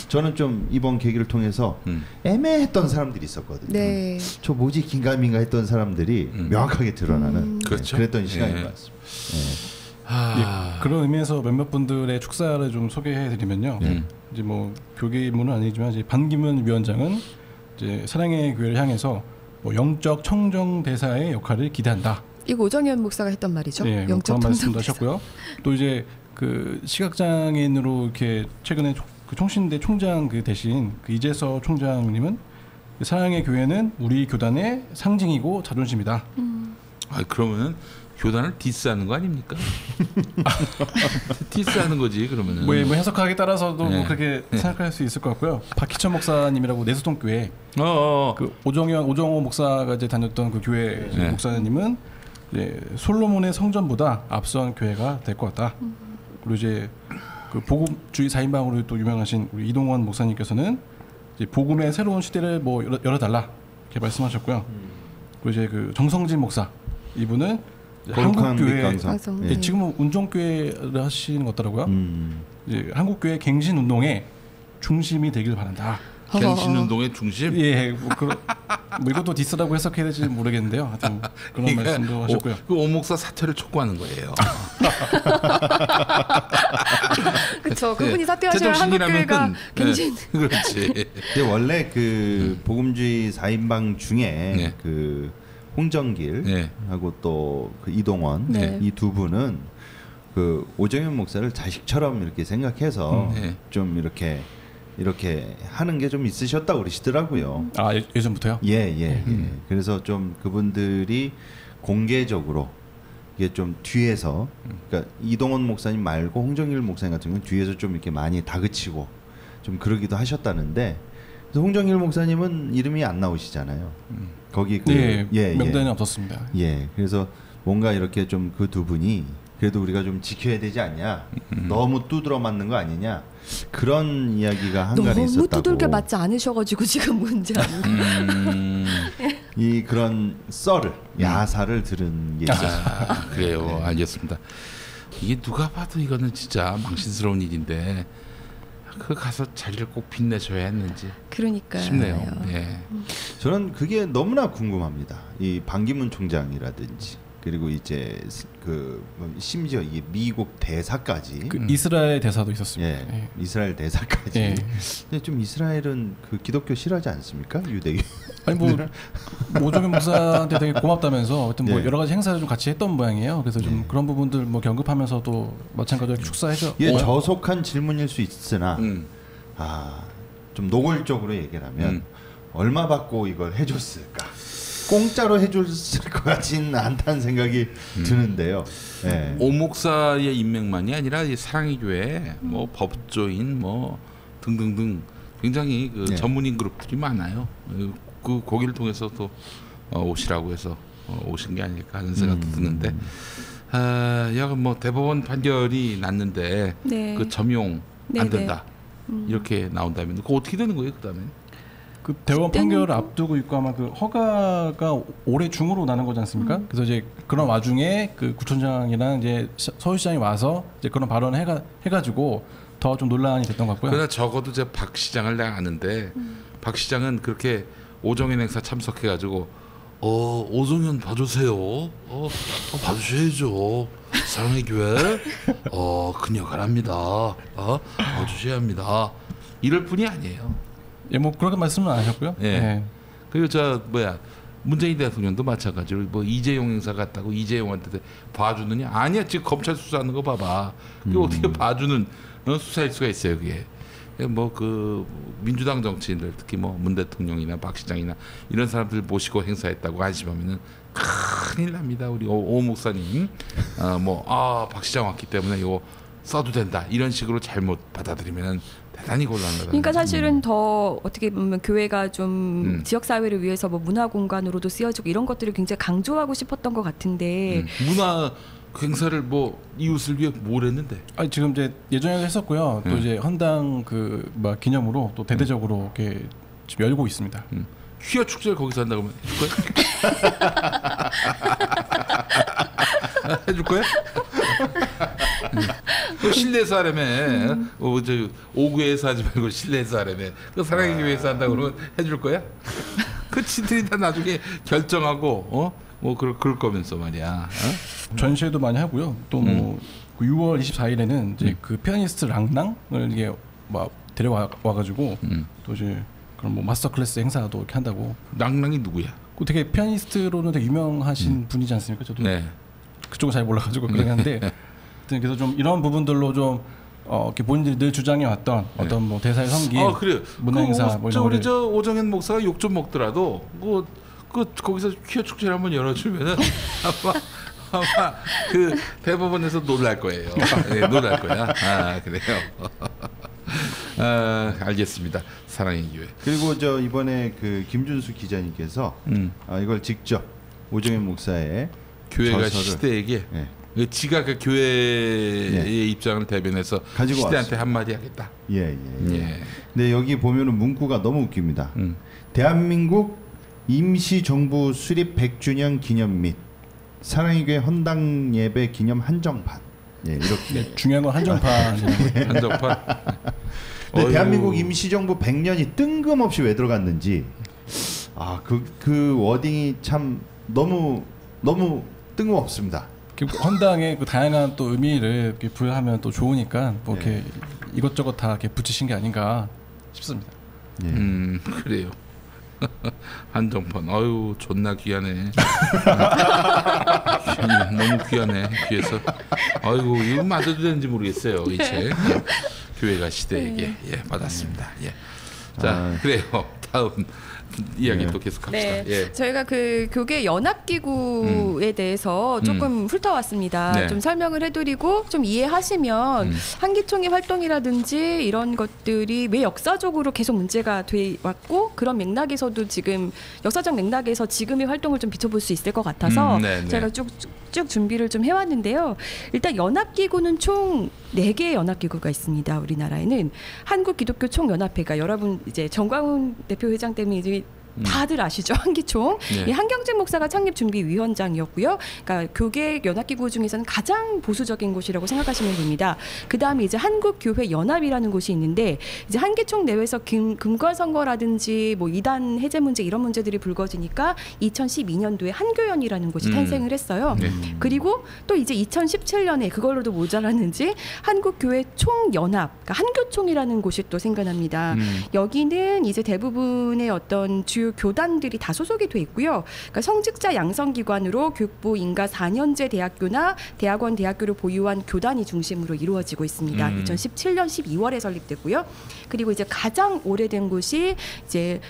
저는 좀 이번 계기를 통해서 애매했던 사람들이 있었거든요. 저 뭐지 긴가민가 했던 사람들이 명확하게 드러나는 그랬던 시간인 것 같습니다. 그런 의미에서 몇몇 분들의 축사를 좀 소개해드리면요. 이제 뭐 교계 인물은 아니지만 이제 반기문 위원장은 이제 사랑의 교회를 향해서 뭐 영적 청정 대사의 역할을 기대한다. 이거 오정현 목사가 했던 말이죠. 네, 영적 그런 말씀도 하셨고요. 또 이제 그 시각장애인으로 이렇게 최근에 그 총신대 총장 그 대신 그 이재서 총장님은 사랑의 교회는 우리 교단의 상징이고 자존심이다. 그러면 교단을 디스하는 거 아닙니까? 디스하는 거지 그러면은. 뭐 해석하기에 따라서도 뭐 그렇게 생각할 수 있을 것 같고요. 박희천 목사님이라고 내수동 교회 그 오정호 목사가 이제 다녔던 그 교회 목사님은 이제 솔로몬의 성전보다 앞선 교회가 될 것 같다. 그리고 이제 그 복음주의 4인방으로 또 유명하신 우리 이동원 목사님께서는 이제 복음의 새로운 시대를 뭐 열어달라 이렇게 말씀하셨고요. 그리고 이제 그 정성진 목사 이분은 한국교회 지금은 운종교회를 하시는 것 같더라고요. 이제 한국교회 갱신운동의 중심이 되길 바란다. 갱신운동의 중심? 예, 뭐 이것도 디스라고 해석해야 될지 모르겠는데요. 하여튼 그런 말씀도 하셨고요. 그 오 목사 사퇴를 촉구하는 거예요. 그렇죠. 그분이 사퇴하셔야 한국교회가 갱신. 그렇지. 원래 그 복음주의 4인방 중에 그 홍정길 하고 또 그 이동원 이 두 분은 그 오정현 목사를 자식처럼 이렇게 생각해서 좀 이렇게 하는 게 좀 있으셨다고 그러시더라고요. 예전부터요? 예. 그래서 좀 그분들이 공개적으로 이게 좀 뒤에서 그러니까 이동원 목사님 말고 홍정길 목사님 같은 경우는 뒤에서 좀 이렇게 많이 다그치고 좀 그러기도 하셨다는데 그래서 홍정길 목사님은 이름이 안 나오시잖아요. 거기 명단이 없었습니다. 예, 그래서 뭔가 이렇게 좀 그 두 분이 그래도 우리가 좀 지켜야 되지 않냐, 너무 두드러 맞는 거 아니냐 그런 이야기가 한간에 있었다고. 너무 두들겨 맞지 않으셔가지고 지금 문제 이 그런 썰을 야사를 들은 게 있었어요. 그래요, 알겠습니다. 이게 누가 봐도 이거는 진짜 망신스러운 일인데. 그 가서 자리를 꼭 빛내셔야 했는지 싶네요. 예. 저는 그게 너무나 궁금합니다. 이 반기문 총장이라든지 그리고 이제 그 심지어 이 미국 대사까지 그 이스라엘 대사도 있었습니다. 이스라엘 대사까지. 근데 좀 이스라엘은 그 기독교 싫어하지 않습니까? 유대교. 아니 뭐 오정현 목사한테 되게 고맙다면서 하여튼 뭐 여러 가지 행사를 좀 같이 했던 모양이에요. 그래서 좀 그런 부분들 뭐 언급하면서도 마찬가지로 축사해줘. 저속한 질문일 수 있으나 좀 노골적으로 얘기를 하면 얼마 받고 이걸 해줬을까? 공짜로 해줬을 것 같지는 않다는 생각이 드는데요. 오 목사의 인맥만이 아니라 이 사랑의 교회, 뭐 법조인, 뭐 등등등 굉장히 그 전문인 그룹들이 많아요. 그 거기를 통해서 또 오시라고 해서 오신 게 아닐까 하는 생각도 드는데, 여기 뭐 대법원 판결이 났는데 그 점용 안 된다 이렇게 나온다면 그거 어떻게 되는 거예요? 그다음에? 그 대법원 판결을 앞두고 있고 아마 그 허가가 올해 중으로 나는 거지 않습니까? 그래서 이제 그런 와중에 그 구청장이랑 이제 서울시장이 와서 이제 그런 발언을 해가지고 더 좀 논란이 됐던 것 같고요. 그러나 적어도 제 박 시장을 내가 아는데 박 시장은 그렇게 오정현 행사 참석해가지고 오정현 봐주세요. 봐주셔야죠. 사랑의 교회 큰 역할 합니다. 봐주셔야 합니다. 이럴 뿐이 아니에요. 뭐 그렇게 말씀은 안 하셨고요. 그리고 문재인 대통령도 마찬가지로 뭐 이재용 행사 갔다고 이재용한테 봐주느냐? 아니야, 지금 검찰 수사하는 거 봐봐. 그게 어떻게 봐주는 수사일 수가 있어요, 그게. 뭐 그 민주당 정치인들 특히 뭐 문 대통령이나 박 시장이나 이런 사람들 모시고 행사했다고 안심하면은 큰일 납니다. 우리 오 목사님 박 시장 왔기 때문에 이거 써도 된다 이런 식으로 잘못 받아들이면은 대단히 곤란하다. 그러니까 사실은 더 어떻게 보면 교회가 좀 지역 사회를 위해서 뭐 문화 공간으로도 쓰여지고 이런 것들을 굉장히 강조하고 싶었던 것 같은데 문화 행사를 뭐 이웃을 위해 뭘 했는데? 지금 이제 예전에도 했었고요. 또 이제 헌당 그 기념으로 또 대대적으로 이렇게 지금 열고 있습니다. 휘어 축제를 거기서 한다고 하면 해줄 거야? 실내에서 하려면 오구에서 하지 말고 실내에서 하려면 그 사랑의 교회에서 한다고 그러면 해줄 거야? 그 지들이 다 나중에 결정하고 뭐 그럴 거면서 말이야. 어? 전시회도 많이 하고요. 또 뭐 6월 24일에는 이제 그 피아니스트 랑랑을 이게 막 데려와 가지고 또 이제 그런 뭐 마스터 클래스 행사도 이렇게 한다고. 랑랑이 누구야? 그 되게 피아니스트로는 되게 유명하신 분이지 않습니까? 저도 네. 그쪽은 잘 몰라가지고 그러긴 한데 그래서 좀 이런 부분들로 좀 이렇게 본인들이 늘 주장해 왔던 어떤 뭐 대사의 성기, 그래요. 문화행사 뭐 이런 우리 저 오정현 목사가 욕 좀 먹더라도 거기서 퀴어 축제를 한번 열어주면은 아마 그 대법원에서 놀랄 거예요. 네, 놀랄 거야. 그래요. 알겠습니다. 사랑의 교회. 그리고 저 이번에 그 김준수 기자님께서 이걸 직접 오정현 목사의 교회가 시대에게 지가 그 교회의 입장을 대변해서 시대한테 왔어요. 한마디 하겠다. 예. 근데 여기 보면은 문구가 너무 웃깁니다. 대한민국 임시정부 수립 100주년 기념 및 사랑의 교회 헌당 예배 기념 한정판. 예, 이렇게. 중요한 건 한정판. 한정판. 근데 대한민국 임시정부 100년이 뜬금없이 왜 들어갔는지 그 워딩이 참 너무 뜬금없습니다. 헌당의 그 다양한 또 의미를 이렇게 부여하면 또 좋으니까 뭐 이렇게 이것저것 다 이렇게 붙이신 게 아닌가 싶습니다. 그래요. 한정판. 아유 존나 귀하네. 너무 귀하네. 귀해서. 아이고 이거 맞아도 되는지 모르겠어요. 이 책. 교회가 시대에게 받았습니다. 자 그래요. 다음 이야기 또 계속합시다. 저희가 그 교계 연합기구에 대해서 조금 훑어왔습니다. 좀 설명을 해드리고 좀 이해하시면 한기총의 활동이라든지 이런 것들이 왜 역사적으로 계속 문제가 돼 왔고 그런 맥락에서도 지금 역사적 맥락에서 지금의 활동을 좀 비춰볼 수 있을 것 같아서 저희가 쭉 준비를 좀 해왔는데요. 일단 연합기구는 총 4개의 연합기구가 있습니다. 우리나라에는 한국기독교총연합회가 여러분 이제 정광훈 대표회장 때문에 이제 다들 아시죠? 한기총. 이 한경재 목사가 창립준비위원장이었고요. 그러니까 교계 연합기구 중에서는 가장 보수적인 곳이라고 생각하시면 됩니다. 그 다음에 이제 한국교회연합이라는 곳이 있는데 이제 한기총 내외에서 금관선거라든지 뭐 이단 해제 문제 이런 문제들이 불거지니까 2012년도에 한교연이라는 곳이 탄생을 했어요. 그리고 또 이제 2017년에 그걸로도 모자랐는지 한국교회 총연합, 그러니까 한교총이라는 곳이 또 생겨납니다. 여기는 이제 대부분의 어떤 주요 교단들이 다 소속이 돼 있고요. 그러니까 성직자 양성기관으로 교육부 인가 4년제 대학교나 대학원 대학교를 보유한 교단이 중심으로 이루어지고 있습니다. 2017년 12월에 설립됐고요. 그리고 이제 가장 오래된 곳이 이제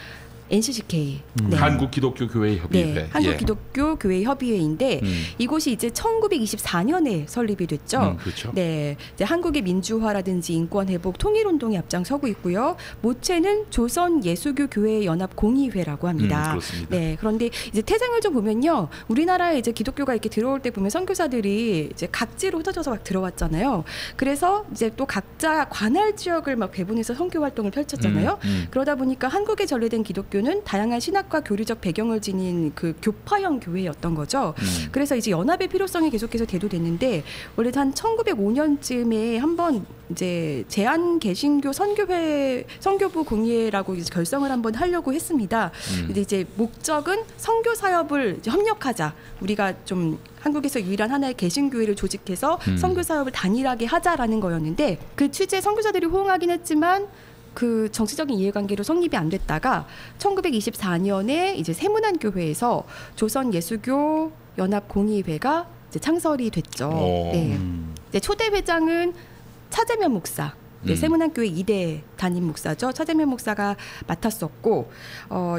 NCCK, 한국기독교교회협의회, 한국기독교교회협의회인데 이곳이 이제 1924년에 설립이 됐죠. 그렇죠. 네, 이제 한국의 민주화라든지 인권 회복, 통일운동에 앞장서고 있고요. 모체는 조선예수교교회연합공의회라고 합니다. 그렇습니다. 네, 그런데 이제 태생을 좀 보면요, 우리나라에 이제 기독교가 이렇게 들어올 때 보면 선교사들이 이제 각지로 흩어져서 막 들어왔잖아요. 그래서 이제 또 각자 관할 지역을 막 배분해서 선교 활동을 펼쳤잖아요. 그러다 보니까 한국에 전래된 기독교는 다양한 신학과 교리적 배경을 지닌 그 교파형 교회였던 거죠. 그래서 이제 연합의 필요성이 계속해서 대두됐는데 원래 한 1905년쯤에 한번 이제 제한 개신교 선교부 공의회라고 이제 결성을 한번 하려고 했습니다. 근데 이제 목적은 선교 사업을 이제 협력하자. 우리가 좀 한국에서 유일한 하나의 개신교회를 조직해서 선교 사업을 단일하게 하자라는 거였는데 그 취지에 선교사들이 호응하긴 했지만 그 정치적인 이해관계로 성립이 안 됐다가 1924년에 이제 세문안교회에서 조선예수교 연합공의회가 이제 창설이 됐죠. 네. 초대 회장은 차재면 목사. 네, 세문안교회 2대 담임 목사죠. 차재면 목사가 맡았었고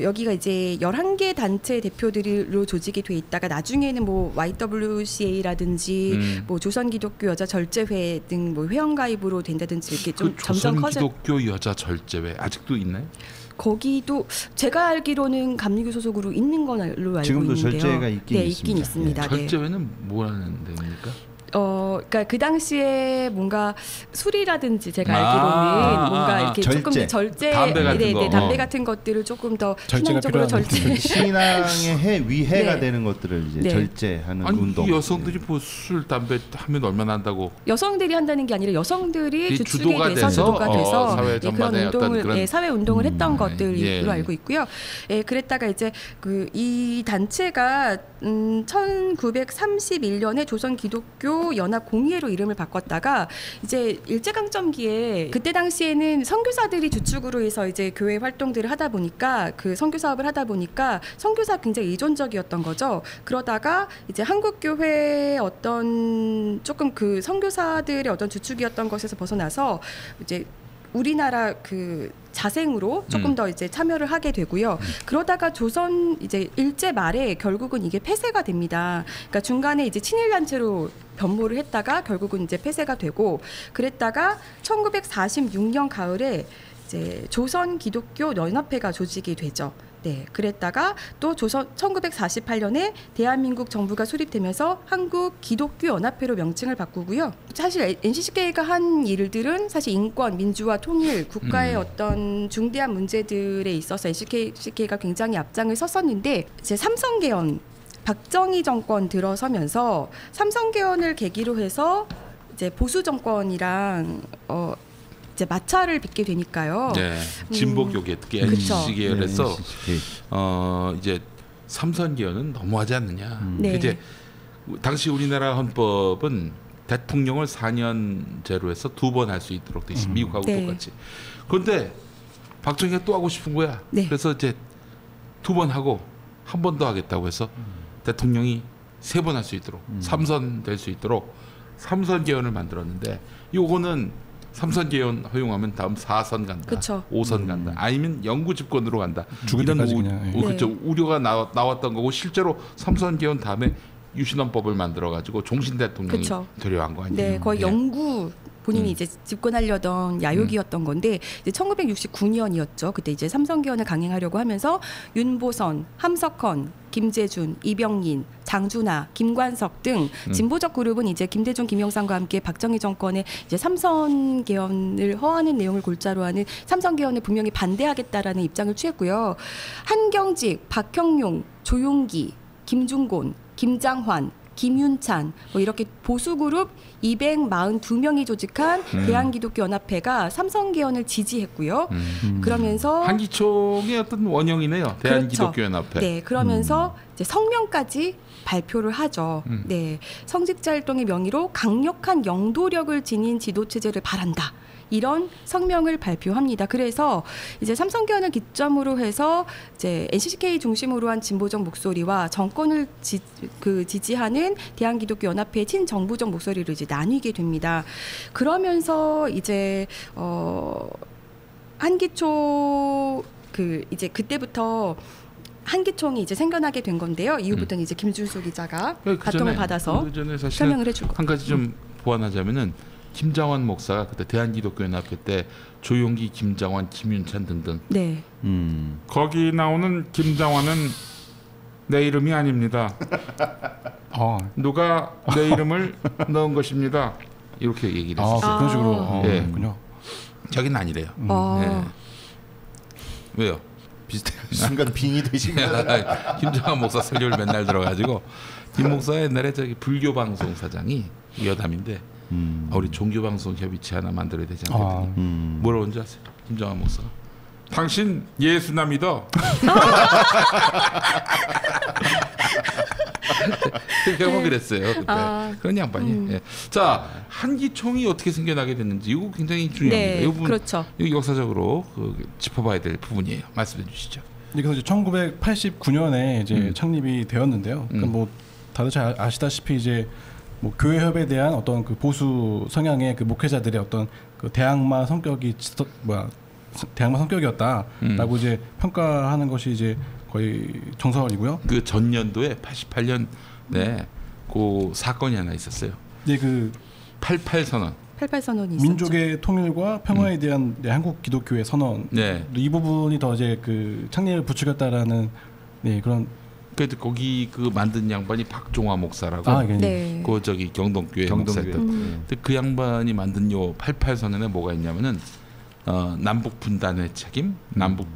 여기가 이제 11개 단체 대표들로 조직이 돼 있다가 나중에는 뭐 YWCA라든지 뭐 조선기독교 여자 절제회 등 뭐 회원 가입으로 된다든지 이렇게 좀 점점 커져. 조선기독교 여자 절제회 아직도 있나요? 거기도 제가 알기로는 감리교 소속으로 있는 걸로 알고 지금도 있는데요. 절제회가 있긴 있긴 있습니다. 절제회는 뭐라는 데입니까? 그러니까 그 당시에 뭔가 술이라든지 제가 알기로는 뭔가 이렇게 조금 더 절제, 담배 같은 거, 담배 같은 것들을 조금 더 신앙적으로 신앙의 위해가 되는 것들을 이제 절제하는 운동. 여성들이 뭐 술, 담배 하면 얼마나 한다고? 여성들이 한다는 게 아니라 여성들이 주축이 돼서 주도가 돼서 그런 운동을 사회 운동을 했던 것들로 알고 있고요. 그랬다가 이제 이 단체가 1931년에 조선 기독교 연합 공의회로 이름을 바꿨다가 이제 일제강점기에 그때 당시에는 선교사들이 주축으로 해서 이제 교회 활동들을 하다 보니까 그 선교 사업을 하다 보니까 선교사 굉장히 의존적이었던 거죠. 그러다가 이제 한국교회의 어떤 조금 그 선교사들의 어떤 주축이었던 것에서 벗어나서 이제 우리나라 그 자생으로 조금 더 이제 참여를 하게 되고요. 그러다가 조선 이제 일제 말에 결국은 이게 폐쇄가 됩니다. 그러니까 중간에 이제 친일 단체로 변모를 했다가 결국은 이제 폐쇄가 되고 그랬다가 1946년 가을에 이제 조선 기독교 연합회가 조직이 되죠. 네, 그랬다가 또 1948년에 대한민국 정부가 수립되면서 한국 기독교 연합회로 명칭을 바꾸고요. 사실 NCCK가 한 일들은 사실 인권, 민주화, 통일, 국가의 어떤 중대한 문제들에 있어서 NCCK가 굉장히 앞장을 섰었는데 이제 삼성개헌, 박정희 정권 들어서면서 삼성개헌을 계기로 해서 이제 보수 정권이랑 이제 마찰을 빚게 되니까요. 네, 진보교계 특히 NCC 계열에서 이제 삼선 계열은 너무하지 않느냐. 이제 당시 우리나라 헌법은 대통령을 4년제로 해서 2번 할 수 있도록 돼 있어. 미국하고 똑같이. 그런데 박정희가 또 하고 싶은 거야. 그래서 이제 2번 하고 한 번 더 하겠다고 해서 대통령이 3번 할 수 있도록 3선 될 수 있도록 3선 계열을 만들었는데 요거는 3선 개헌 허용하면 다음 4선 간다, 그쵸. 5선 간다, 아니면 영구 집권으로 간다. 죽을 때까지 그냥. 그렇죠. 우려가 나왔던 거고 실제로 3선 개헌 다음에 유신헌법을 만들어가지고 종신 대통령이 되려 한 거 아니에요? 네, 거의 영구 본인이 이제 집권하려던 야욕이었던 건데 이제 1969년이었죠. 그때 이제 삼성개헌을 강행하려고 하면서 윤보선, 함석헌, 김재준, 이병인, 장준하, 김관석 등 진보적 그룹은 이제 김대중, 김영삼과 함께 박정희 정권의 이제 삼성개헌을 허하는 내용을 골자로 하는 삼성개헌을 분명히 반대하겠다라는 입장을 취했고요. 한경직, 박형용, 조용기, 김중곤, 김장환, 김윤찬 뭐 이렇게 보수그룹 242명이 조직한 대한기독교연합회가 삼성개헌을 지지했고요. 그러면서 한기총의 어떤 원형이네요. 대한기독교연합회. 네, 그러면서 이제 성명까지 발표를 하죠. 네, 성직자활동의 명의로 강력한 영도력을 지닌 지도체제를 바란다. 이런 성명을 발표합니다. 그래서 이제 삼성개헌을 기점으로 해서 이제 NCCK 중심으로 한 진보적 목소리와 정권을 지지하는 대한기독교연합회의 친정부적 목소리를 이제 나뉘게 됩니다. 그러면서 이제 한기총 이제 그때부터 한기총이 이제 생겨나게 된 건데요. 이후부터는 이제 김준수 기자가 바통을 받아서 설명을 해줄 거예요. 한 가지 좀 보완하자면은. 김장환 목사가 그때 대한기독교연합회 때 조용기, 김장환, 김윤찬 등등. 네. 거기 나오는 김장환은 내 이름이 아닙니다. 누가 내 이름을 넣은 것입니다. 이렇게 얘기를 했어요. 그런 식으로. 네. 자기는 아니래요. 네. 왜요? 비슷해요. 순간 빙이 되신 거예요. 김장환 목사 설교를 맨날 들어가지고 김 목사 옛날에 저기 불교 방송 사장이 여담인데. 우리 종교방송 협의체 하나 만들어야 되지 않겠니? 뭐라고 하는지 아세요? 김장환 목사가 당신 예수나 믿어. 그러니까 그랬어요 그때. 그런 양반이. 예. 자, 한기총이 어떻게 생겨나게 됐는지 이거 굉장히 중요합니다. 이 부분, 그렇죠. 이거 역사적으로 짚어봐야 될 부분이에요. 말씀해 주시죠. 그래서 이제 1989년에 이제 창립이 되었는데요. 그러니까 뭐 다들 잘 아시다시피 이제 뭐 교회협에 대한 어떤 그 보수 성향의 그 목회자들의 어떤 그 대항마 성격이 대항마 성격이었다라고 이제 평가하는 것이 이제 거의 정설이고요. 그 전년도에 88년 그 사건이 하나 있었어요. 네, 그 88 선언. 88 선언이 민족의 있었죠. 통일과 평화에 대한 한국 기독교의 선언. 이 부분이 더 이제 그 창립을 부추겼다라는 그런 그래도 거기 그 만든 양반이 박종화 목사라고. 네. 그 저기 경동교회 목사였던. 근데 그 양반이 만든 요 88선언에 뭐가 있냐면은 남북 분단의 책임, 남북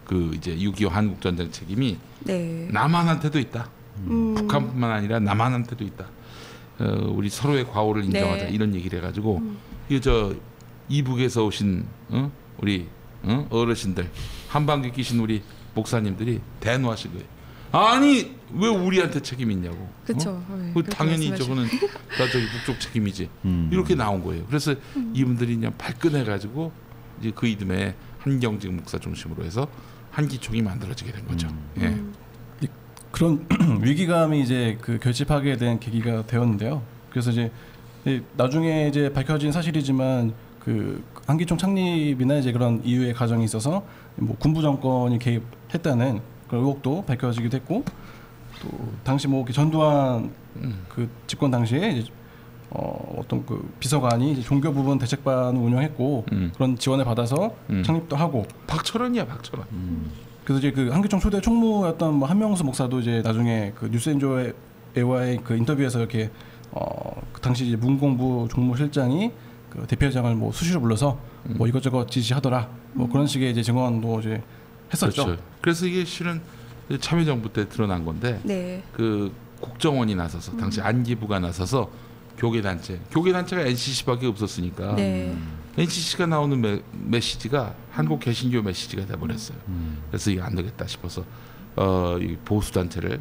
그 이제 6.25 한국 전쟁 책임이 네. 남한한테도 있다. 북한뿐만 아니라 남한한테도 있다. 우리 서로의 과오를 인정하자. 네. 이런 얘기를 해가지고 이 저 이북에서 오신 우리 어르신들 한반기 끼신 우리 목사님들이 대노하신 거예요. 아니 왜 우리한테 책임 있냐고. 그렇죠. 당연히 저거는 다 저기 북쪽 책임이지. 이렇게 나온 거예요. 그래서 이분들이 그냥 발끈해가지고 이제 그 이듬해 한경직 목사 중심으로 해서 한기총이 만들어지게 된 거죠. 예. 그런 위기감이 이제 그 결집하게 된 계기가 되었는데요. 그래서 이제 나중에 이제 밝혀진 사실이지만 그 한기총 창립이나 이제 그런 이후의 과정이 있어서 뭐 군부 정권이 개입했다는 그런 의혹도 밝혀지기도 했고, 또 당시 뭐 전두환 그 집권 당시에 이제 어떤 그 비서관이 이제 종교 부분 대책반을 운영했고 그런 지원을 받아서 창립도 하고. 박철원이야 박철원. 그래서 이제 그 한기총 초대 총무였던 뭐 한명수 목사도 이제 나중에 그 뉴스엔조와의 그 인터뷰에서 이렇게 그 당시 이제 문공부 종무실장이 그 대표장을 뭐 수시로 불러서 뭐 이것저것 지시하더라 뭐 그런 식의 이제 증언도 이제 했었죠. 그렇죠. 그래서 이게 실은 참여정부 때 드러난 건데 네. 그 국정원이 나서서 당시 안기부가 나서서 교계단체가 NCC밖에 없었으니까 네. NCC가 나오는 메시지가 한국 개신교 메시지가 돼버렸어요. 그래서 이게 안 되겠다 싶어서 이 보수단체를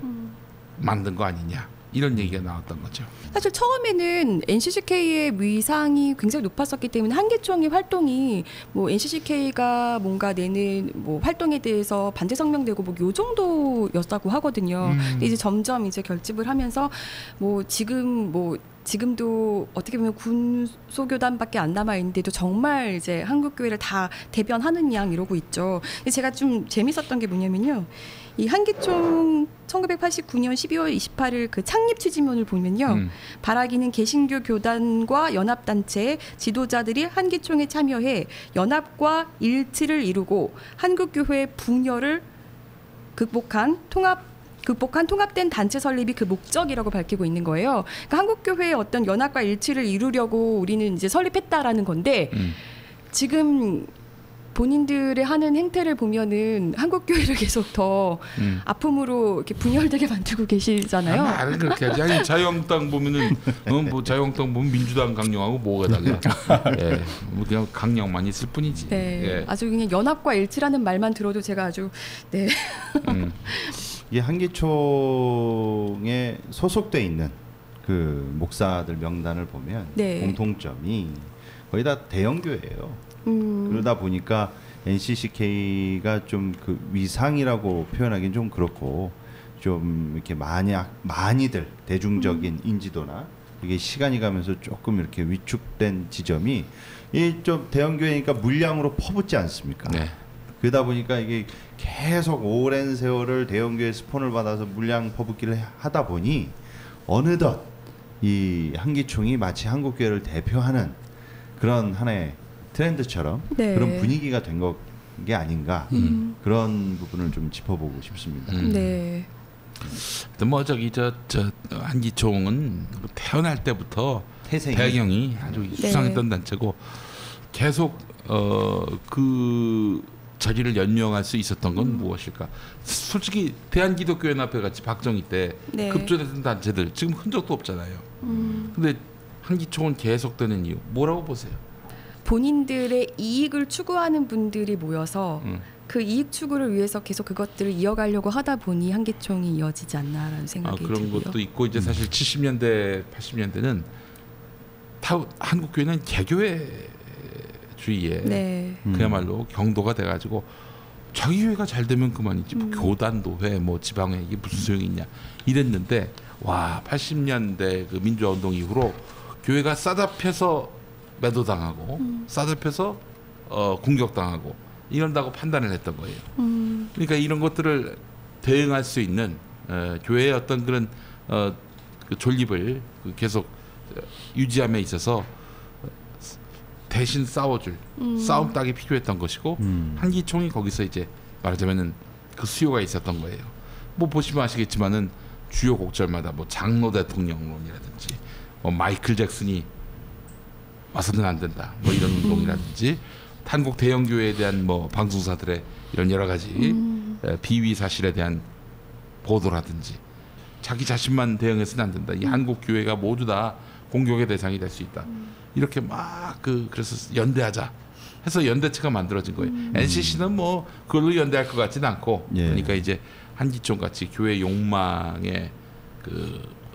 만든 거 아니냐 이런 얘기가 나왔던 거죠. 사실 처음에는 NCCK의 위상이 굉장히 높았었기 때문에 한기총의 활동이 뭐 NCCK가 뭔가 내는 뭐 활동에 대해서 반대 성명되고 뭐 요 정도였다고 하거든요. 근데 이제 점점 이제 결집을 하면서 뭐 지금도 어떻게 보면 군소교단밖에 안 남아 있는데도 정말 이제 한국교회를 다 대변하는 양 이러고 있죠. 근데 제가 좀 재밌었던 게 뭐냐면요. 이 한기총 1989년 12월 28일 그 창립 취지문을 보면요. 바라기는 개신교 교단과 연합단체 지도자들이 한기총에 참여해 연합과 일치를 이루고 한국교회의 분열을 극복한 통합된 단체 설립이 그 목적이라고 밝히고 있는 거예요. 그러니까 한국교회의 어떤 연합과 일치를 이루려고 우리는 이제 설립했다라는 건데 지금 본인들의 하는 행태를 보면은 한국교회를 계속 더 아픔으로 이렇게 분열되게 만들고 계시잖아요. 말은 그렇게 하지. 아니 자유한국당 보면은 뭐 자유한국당 보면 민주당 강령하고 뭐가 달라? 예, 뭐 그냥 강령만 있을 뿐이지. 네, 예. 아주 그냥 연합과 일치라는 말만 들어도 제가 아주 네. 이 한기총에 소속돼 있는 그 목사들 명단을 보면 네. 공통점이 거의 다 대형교회예요. 그러다 보니까 NCCK가 좀 그 위상이라고 표현하기는 좀 그렇고 좀 이렇게 많이들 대중적인 인지도나 이게 시간이 가면서 조금 이렇게 위축된 지점이 이 좀 대형교회니까 물량으로 퍼붓지 않습니까? 네. 그러다 보니까 이게 계속 오랜 세월을 대형교회 스폰을 받아서 물량 퍼붓기를 하다 보니 어느덧 이 한기총이 마치 한국교회를 대표하는 그런 하나의 트렌드처럼 네. 그런 분위기가 된 게 아닌가 그런 부분을 좀 짚어보고 싶습니다. 네. 뭐 저기 저 한기총은 태어날 때부터 태생이. 배경이 아주 수상했던 단체고 계속 그 자리를 연명할 수 있었던 건 무엇일까? 솔직히 대한기독교연합회 같이 박정희 때 네. 급조됐던 단체들 지금 흔적도 없잖아요. 근데 한기총은 계속되는 이유 뭐라고 보세요? 본인들의 이익을 추구하는 분들이 모여서 그 이익 추구를 위해서 계속 그것들을 이어가려고 하다 보니 한기총이 이어지지 않나라는 생각이 그런 들고요. 것도 있고 이제 사실 70년대, 80년대는 한국교회는 개교회주의에 네. 그야말로 경도가 돼가지고 자기 교회가 잘 되면 그만이지 뭐 교단도회, 뭐 지방회 이게 무슨 소용이 있냐 이랬는데 와 80년대 그 민주화운동 이후로 교회가 싸잡혀서 매도당하고 싸잡혀서 공격당하고 이런다고 판단을 했던 거예요. 그러니까 이런 것들을 대응할 수 있는 교회의 어떤 그런 그 존립을 계속 유지함에 있어서 대신 싸워줄 싸움 딱이 필요했던 것이고 한기총이 거기서 이제 말하자면은 그 수요가 있었던 거예요. 뭐 보시면 아시겠지만은 주요 곡절마다 뭐 장로 대통령론이라든지 뭐 마이클 잭슨이 와서는 안 된다 뭐 이런 운동이라든지 한국 대형교회에 대한 뭐 방송사들의 이런 여러 가지 비위 사실에 대한 보도라든지 자기 자신만 대응해서는 안 된다. 이 한국 교회가 모두 다 공격의 대상이 될 수 있다. 이렇게 막 그래서 연대하자 해서 연대체가 만들어진 거예요. NCC는 뭐 그걸로 연대할 것 같지는 않고 그러니까 이제 한기총 같이 교회 욕망에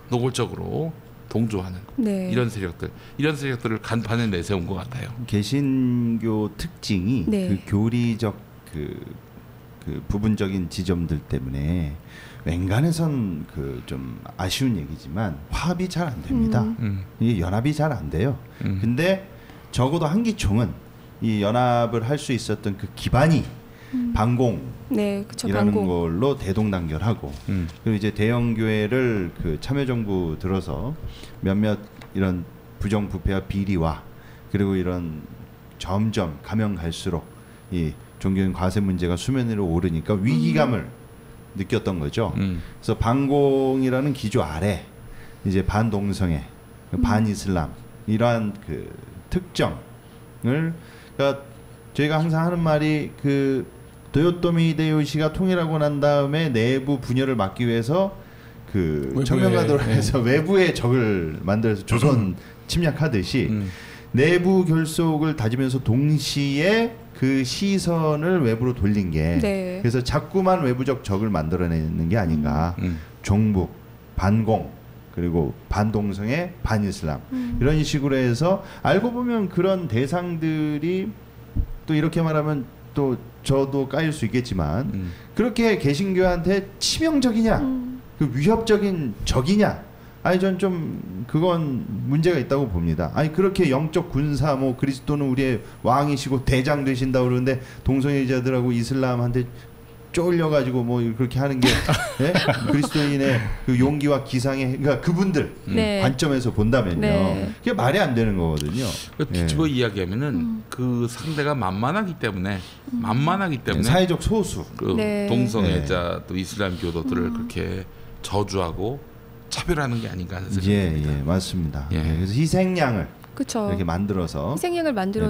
노골적으로 동조하는 이런 세력들을 간판에 내세운 것 같아요. 개신교 특징이 그 교리적 그 부분적인 지점들 때문에 웬간해선 좀 아쉬운 얘기지만 화합이 잘 안 됩니다. 이게 연합이 잘 안 돼요. 근데 적어도 한기총은 이 연합을 할 수 있었던 그 기반이 반공이라는 걸로 대동단결하고 그리고 이제 대형교회를 그 참여정부 들어서 몇몇 이런 부정부패와 비리와 그리고 이런 점점 가면 갈수록 이 종교인 과세 문제가 수면 위로 오르니까 위기감을 느꼈던 거죠. 그래서 반공이라는 기조 아래 이제 반동성애, 반이슬람 이러한 그 특정을 그러니까 저희가 항상 하는 말이 그 도요토미 히데요시가 통일하고 난 다음에 내부 분열을 막기 위해서 그 청명가도를 해서 외부의 적을 만들어서 조선 침략하듯이 내부 결속을 다지면서 동시에 그 시선을 외부로 돌린 게 그래서 자꾸만 외부적 적을 만들어내는 게 아닌가. 종북, 반공, 그리고 반동성애, 반이슬람 이런 식으로 해서 알고 보면 그런 대상들이 또 이렇게 말하면 또 저도 까일 수 있겠지만 그렇게 개신교한테 치명적이냐 그 위협적인 적이냐 아니 전 좀 그건 문제가 있다고 봅니다. 아니 그렇게 영적 군사 뭐 그리스도는 우리의 왕이시고 대장 되신다 그러는데 동성애자들하고 이슬람한테 쫄려가지고 뭐 그렇게 하는 게 네? 그리스도인의 그 용기와 기상의 그러니까 그분들 관점에서 본다면요 그게 말이 안 되는 거거든요. 뒤집어 이야기하면은 그 상대가 만만하기 때문에 사회적 소수 동성애자 또 이슬람 교도들을 그렇게 저주하고 차별하는 게 아닌가 하는 생각이 듭니다. 맞습니다. 그래서 희생양을 이렇게 만들어서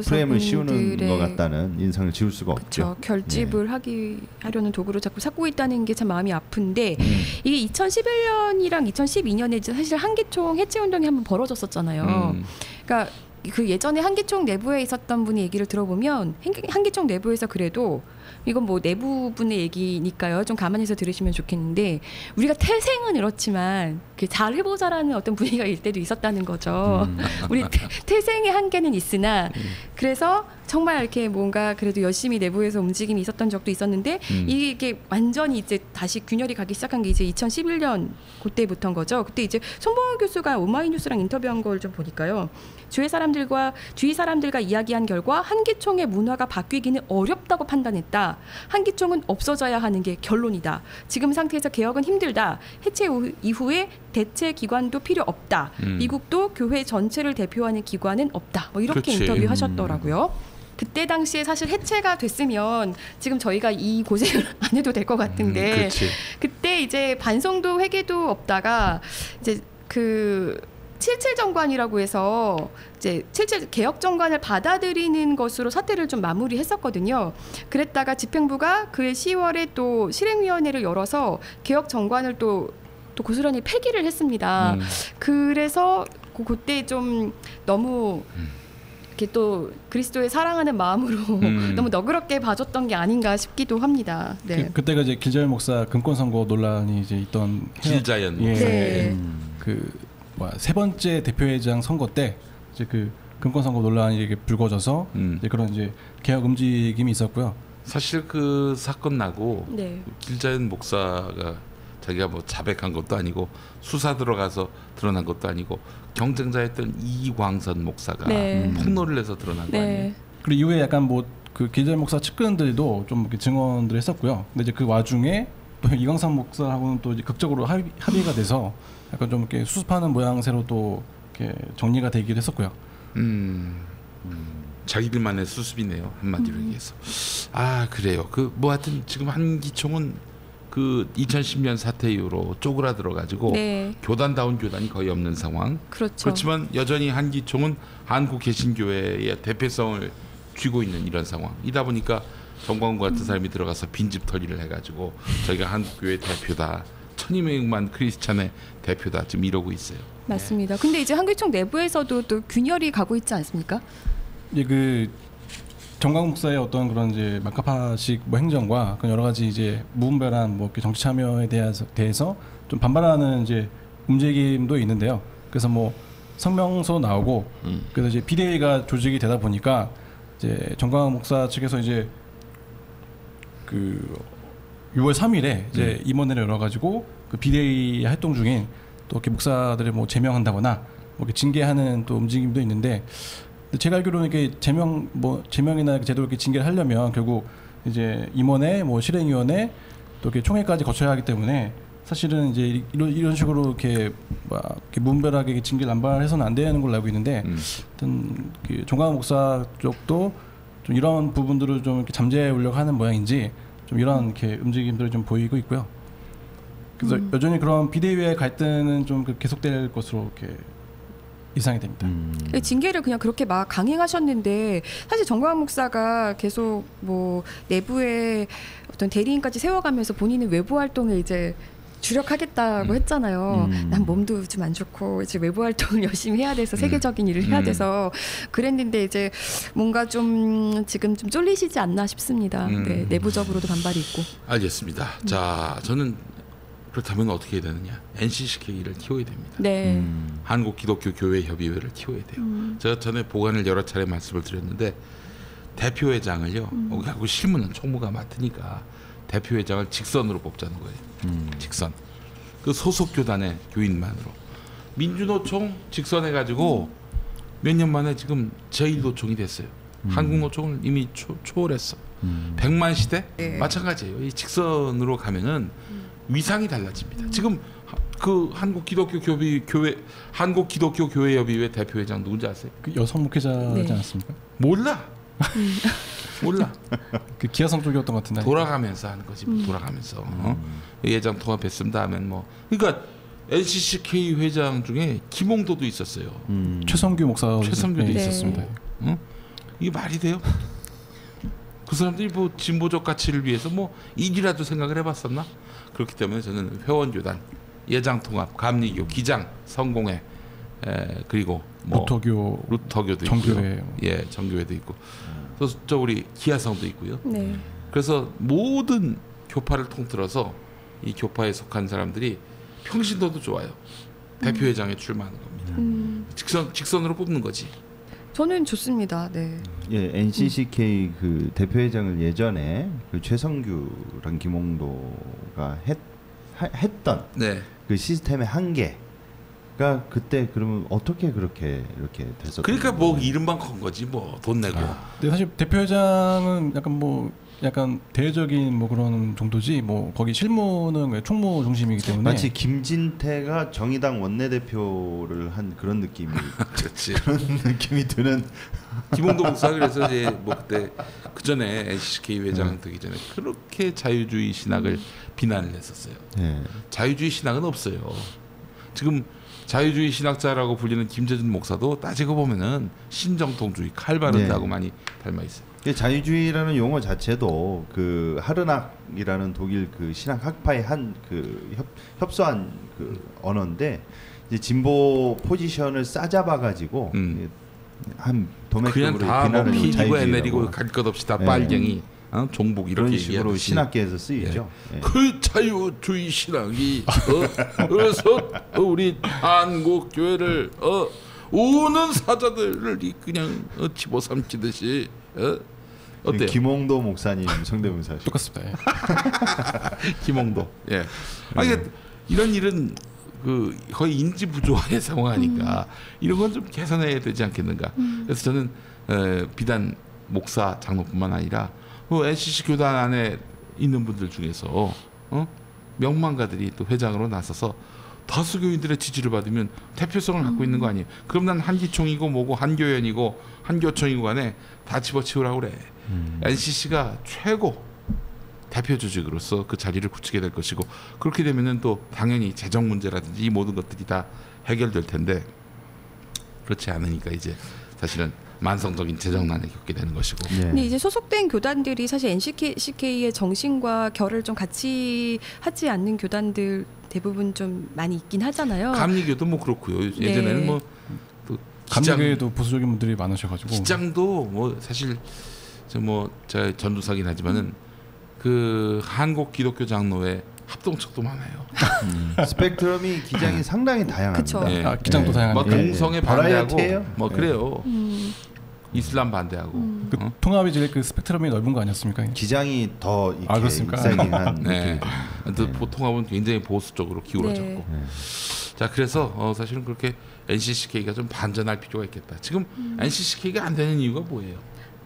프레임을 씌우는 것 같다는 인상을 지울 수가 없죠. 결집을 하려는 도구로 자꾸 삼고 있다는 게 참 마음이 아픈데 이게 2011년이랑 2012년에 사실 한기총 해체운동이 한번 벌어졌었잖아요. 그러니까 그 예전에 한기총 내부에 있었던 분이 얘기를 들어보면 한기총 내부에서 그래도 이건 뭐 내부분의 얘기니까요. 좀 가만히서 들으시면 좋겠는데 우리가 태생은 이렇지만 잘 해보자라는 어떤 분위기가 일 때도 있었다는 거죠. 우리 태생의 한계는 있으나 그래서 정말 이렇게 뭔가 그래도 열심히 내부에서 움직임이 있었던 적도 있었는데 이게 완전히 이제 다시 균열이 가기 시작한 게 이제 2011년 그때부터인 거죠. 그때 이제 손봉호 교수가 오마이뉴스랑 인터뷰한 걸 좀 보니까요. 주위 사람들과 이야기한 결과 한기총의 문화가 바뀌기는 어렵다고 판단했다. 한기총은 없어져야 하는 게 결론이다. 지금 상태에서 개혁은 힘들다. 해체 이후에 대체 기관도 필요 없다. 미국도 교회 전체를 대표하는 기관은 없다. 뭐 이렇게 인터뷰하셨더라고요. 그때 당시에 사실 해체가 됐으면 지금 저희가 이 고생을 안 해도 될 것 같은데 그때 이제 반성도 회개도 없다가 이제 그 77 정관이라고 해서 이제 77 개혁 정관을 받아들이는 것으로 사태를 좀 마무리했었거든요. 그랬다가 집행부가 그해 10월에 또 실행위원회를 열어서 개혁 정관을 또 고스란히 폐기를 했습니다. 그래서 그때 좀 너무 이렇게 또 그리스도의 사랑하는 마음으로 너무 너그럽게 봐줬던 게 아닌가 싶기도 합니다. 그때가 이제 길자연 목사 금권 선거 논란이 이제 있던 길자연 목사. 세 번째 대표회장 선거 때 이제 그 금권 선거 논란이 이렇게 불거져서 이제 그런 이제 개혁 움직임이 있었고요. 사실 그 사건 나고 길자연 목사가 자기가 뭐 자백한 것도 아니고 수사 들어가서 드러난 것도 아니고 경쟁자였던 이광선 목사가 폭로를 해서 드러난 거 아니에요. 그리고 이후에 약간 뭐 그 길자연 목사 측근들도 좀 이렇게 증언들을 했었고요. 근데 이제 그 와중에 또 이광선 목사하고는 또 이제 극적으로 합의가 돼서 약간 좀 이렇게 수습하는 모양새로 또 이렇게 정리가 되기도 했었고요. 자기들만의 수습이네요. 한마디로 얘기해서. 아 그래요. 그 뭐 하여튼 지금 한기총은 그 2010년 사태 이후로 쪼그라들어 가지고 네. 교단다운 교단이 거의 없는 상황. 그렇죠. 그렇지만 여전히 한기총은 한국 개신교회의 대표성을 쥐고 있는 이런 상황이다 보니까 정광훈 같은 사람이 들어가서 빈집 털이를 해가지고 저희가 한국교회 대표다, 1200만 크리스찬의 대표다 지금 이러고 있어요. 맞습니다. 근데 이제 한기총 내부에서도 또 균열이 가고 있지 않습니까? 이제 그 정광훈 목사의 어떤 그런 이제 마카파식 뭐 행정과 그 여러 가지 이제 무분별한 뭐 정치 참여에 대해서 좀 반발하는 이제 움직임도 있는데요. 그래서 뭐 성명서 나오고 그래서 이제 비대위가 조직이 되다 보니까 이제 정광훈 목사 측에서 이제 그 6월 3일에 이제 임원회를 열어가지고 그 비대위 활동 중인 또 이렇게 목사들을 뭐 제명한다거나 뭐 이렇게 징계하는 또 움직임도 있는데. 제가 알기로는 이게 제명이나 제대로 이렇게 징계를 하려면 결국 이제 임원회, 뭐 실행위원회, 또 이렇게 총회까지 거쳐야 하기 때문에 사실은 이제 이런 식으로 이렇게 무분별하게 징계를 남발해서는 안 되는 걸로 알고 있는데, 하여튼 그 정광훈 목사 쪽도 좀 이런 부분들을 좀 이렇게 잠재해 오려고 하는 모양인지 좀 이런 이렇게 움직임들을 좀 보이고 있고요. 그래서 여전히 그런 비대위의 갈등은 좀 계속될 것으로 이렇게. 이상이 됩니다. 징계를 그냥 그렇게 막 강행하셨는데 사실 정광훈 목사가 계속 뭐 내부에 어떤 대리인까지 세워가면서 본인은 외부 활동에 이제 주력하겠다고 했잖아요. 난 몸도 좀 안 좋고 이제 외부 활동을 열심히 해야 돼서 세계적인 일을 해야 돼서 그랬는데 이제 뭔가 좀 지금 좀 쫄리시지 않나 싶습니다. 네, 내부적으로도 반발이 있고. 알겠습니다. 자, 저는 그렇다면 어떻게 해야 되느냐? NCCK를 키워야 됩니다. 네. 한국 기독교 교회 협의회를 키워야 돼요. 제가 전에 보관을 여러 차례 말씀을 드렸는데 대표회장을요. 결국 실무는 총무가 맡으니까 대표회장을 직선으로 뽑자는 거예요. 직선. 그 소속 교단의 교인만으로. 민주노총 직선해가지고 몇 년 만에 지금 제1노총이 됐어요. 한국노총을 이미 초월했어. 100만 시대 네. 마찬가지예요. 이 직선으로 가면은 위상이 달라집니다. 지금 그 한국 기독교 교회 협의회 대표회장 누군지 아세요? 그 여성 목회자지 네. 않았습니까? 몰라. 몰라. 그 기아성 쪽이었던 것 같은데. 돌아가면서 하는 거지. 돌아가면서 예장 통합했습니다 하면 뭐. 그러니까 NCCK 회장 중에 김홍도도 있었어요. 최성규 목사도 네. 있었습니다. 이게 말이 돼요? 그 사람들이 뭐 진보적 가치를 위해서 뭐 일이라도 생각을 해봤었나? 그렇기 때문에 저는 회원교단, 예장통합, 감리교, 기장, 성공회, 그리고 뭐 루터교도 정교회. 있고요. 예, 정교회도 있고, 또 우리 기아성도 있고요. 네. 그래서 모든 교파를 통틀어서 이 교파에 속한 사람들이 평신도도 좋아요. 대표회장에 출마하는 겁니다. 직선으로 뽑는 거지. 저는 좋습니다. 네. 예, NCCK 그 대표회장을 예전에 그 최성규랑 김홍도가 했던 네. 그 시스템의 한계가 그때 그러면 어떻게 그렇게 이렇게 됐었던 그러니까 뭐 이름만 건 거지 뭐 돈 내고. 근데 사실 대표회장은 약간 대외적인 뭐 그런 정도지 뭐 거기 실무는 총무 중심이기 때문에 마치 김진태가 정의당 원내대표를 한 그런 느낌이 그렇지. 그런 느낌이 드는 김홍도 목사 그래서 이제 뭐 그때 그 전에 NCK 회장 되기 전에 그렇게 자유주의 신학을 비난을 했었어요. 네. 자유주의 신학은 없어요. 지금 자유주의 신학자라고 불리는 김재준 목사도 따지고 보면은 신정통주의 칼바른다고 많이 닮아 있어요. 자유주의라는 용어 자체도 그 하르낙이라는 독일 그 신학 학파의 한 그 협소한 그 언어인데 이제 진보 포지션을 싸잡아 가지고 한 도매급으로 그냥 다뭐 피고 애내리고 갈 것 없이 다 빨갱이 종북 이렇게 식으로 신학계에서 쓰이죠. 예. 그 자유주의 신학이 그래서 우리 한국 교회를 우는 사자들을 그냥 집어삼키듯이 어때요? 김홍도 목사님 성대모사 똑같습니다. 예. 김홍도. 예. 아니 이런 일은 그 거의 인지 부조화의 상황이니까 이런 건 좀 개선해야 되지 않겠는가. 그래서 저는 비단 목사 장로뿐만 아니라 NCC 교단 안에 있는 분들 중에서 명망가들이 또 회장으로 나서서 다수 교인들의 지지를 받으면 대표성을 갖고 있는 거 아니에요. 그럼 난 한기총이고 뭐고 한교연이고 한교총이고 간에 다 집어치우라고 그래. NCC가 최고 대표 조직으로서 그 자리를 굳히게 될 것이고 그렇게 되면은 또 당연히 재정 문제라든지 이 모든 것들이 다 해결될 텐데 그렇지 않으니까 이제 사실은 만성적인 재정난에 겪게 되는 것이고. 네. 근데 이제 소속된 교단들이 사실 NCK의 정신과 결을 좀 같이 하지 않는 교단들 대부분 좀 많이 있긴 하잖아요. 감리교도 뭐 그렇고요. 예전에는 뭐 또 감리교에도 보수적인 분들이 많으셔가지고 기장도 뭐 사실 제가 전도사긴 하지만은 그 한국 기독교 장로회 합동측도 많아요. 스펙트럼이 기장이 상당히 다양합니다. 네. 기장도 다양한. 뭐 동성애 반대하고 뭐 네. 그래요. 이슬람 반대하고. 그 통합이 제일 그 스펙트럼이 넓은 거 아니었습니까? 기장이 더 이렇게 그렇습니까? 이상한. 네. 통합은 굉장히 보수 쪽으로 기울어졌고. 네. 자 그래서 사실은 그렇게 NCCK가 좀 반전할 필요가 있겠다. 지금 NCCK가 안 되는 이유가 뭐예요?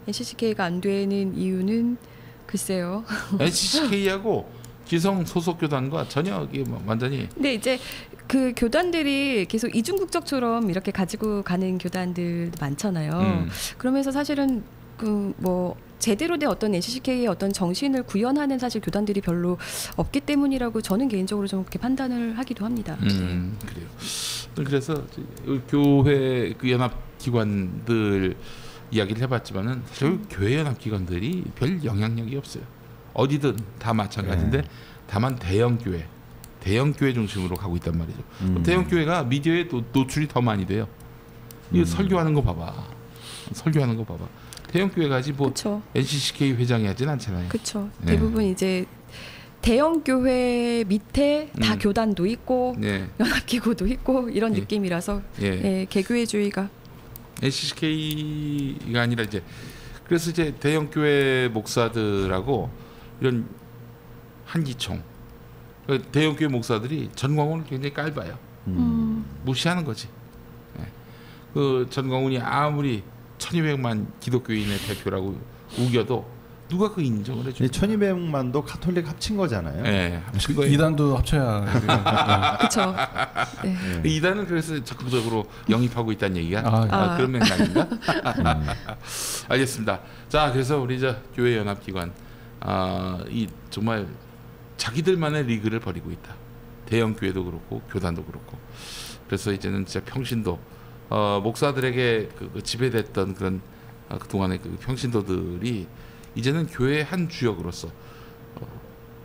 NCCK가 안 되는 이유는 글쎄요. NCCK하고 기성 소속 교단과 전혀 이게 완전히. 근데 이제 그 교단들이 계속 이중국적처럼 이렇게 가지고 가는 교단들도 많잖아요. 그러면서 사실은 그 뭐 제대로 된 어떤 NCCK의 어떤 정신을 구현하는 사실 교단들이 별로 없기 때문이라고 저는 개인적으로 좀 그렇게 판단을 하기도 합니다. 그래요. 그래서 교회 그 연합 기관들 이야기를 해봤지만은 사실 교회 연합 기관들이 별 영향력이 없어요. 어디든 다 마찬가지인데 다만 대형 교회 중심으로 가고 있단 말이죠. 대형 교회가 미디어에 노출이 더 많이 돼요. 이 설교하는 거 봐봐. 대형 교회 가지 뭐 그쵸. NCCK 회장이 하진 않잖아요. 그렇죠. 대부분 이제 대형 교회 밑에 다 교단도 있고 연합기구도 있고 이런 느낌이라서 개교회주의가. NCCK가 아니라 이제 그래서 이제 대형 교회 목사들하고 이런 한기총 대형 교회 목사들이 전광훈을 굉장히 깔봐요. 무시하는 거지. 그 전광훈이 아무리 1200만 기독교인의 대표라고 우겨도 누가 그 인정을 해줘? 1200만도 가톨릭 합친 거잖아요. 네, 합친 거예요. 이단도 합쳐야. 그렇죠. 네. 이단은 그래서 적극적으로 영입하고 있다는 얘기가 그런 맥락인가? 알겠습니다. 자, 그래서 우리 교회 연합기관 이 정말 자기들만의 리그를 벌이고 있다. 대형 교회도 그렇고 교단도 그렇고. 그래서 이제는 진짜 평신도 목사들에게 그 지배됐던 그런 그동안의 그 평신도들이 이제는 교회의 한 주역으로서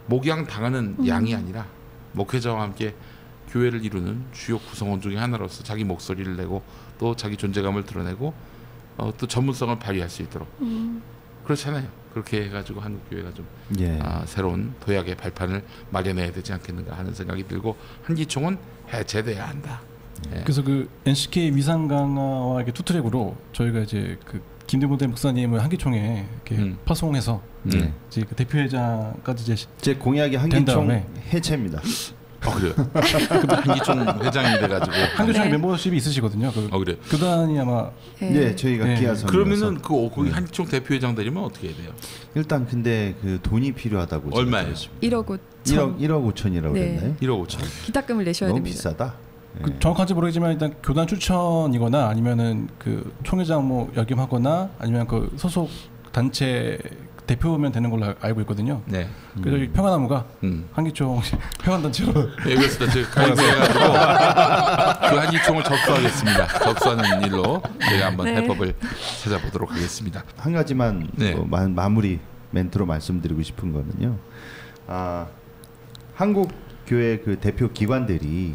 목양 당하는 양이 아니라 목회자와 함께 교회를 이루는 주요 구성원 중에 하나로서 자기 목소리를 내고 또 자기 존재감을 드러내고 또 전문성을 발휘할 수 있도록 그렇잖아요. 그렇게 해가지고 한국 교회가 좀 새로운 도약의 발판을 마련해야 되지 않겠는가 하는 생각이 들고 한기총은 해체돼야 한다. 그래서 그 NCK 위상 강화와 이렇게 투트랙으로 저희가 이제 그 김대모대 목사님을 한기총에 이렇게 파송해서 이제 그 대표회장까지 제 공약이 한기총 해체입니다. 그래요. 한기총 회장이 돼가지고 한기총에 멤버십이 있으시거든요. 그래. 교단이 아마 저희가 기아선. 그러면은 거기 한기총 대표회장 되려면 어떻게 해야 돼요? 일단 근데 그 돈이 필요하다고. 얼마예요? 1억 5천이라고 그랬나요? 1억 5천. 기탁금을 내셔야 너무 됩니다. 비싸다. 그 정확한지 모르겠지만 일단 교단 추천이거나 아니면은 그 총회장 뭐 역임하거나 아니면 그 소속 단체 대표면 되는 걸로 알고 있거든요. 네. 그래서 평화나무가 한기총 평화단체로 그래서 가입해가지고 그 한기총을 접수하겠습니다. 접수하는 일로 제가 한번 해법을 찾아보도록 하겠습니다. 한 가지만 마무리 멘트로 말씀드리고 싶은 거는요. 한국 교회 그 대표 기관들이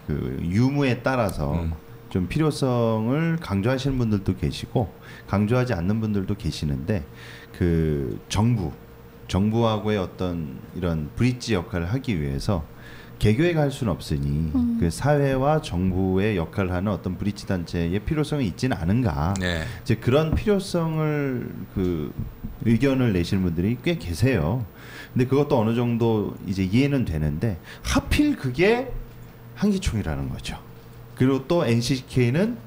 그 유무에 따라서 좀 필요성을 강조하시는 분들도 계시고 강조하지 않는 분들도 계시는데 그 정부하고의 어떤 이런 브릿지 역할을 하기 위해서 개교회가 할 수는 없으니 그 사회와 정부의 역할을 하는 어떤 브릿지 단체의 필요성이 있지는 않은가. 이제 그런 필요성을 그 의견을 내시는 분들이 꽤 계세요. 근데 그것도 어느 정도 이제 이해는 되는데 하필 그게 한기총이라는 거죠. 그리고 또 NCK는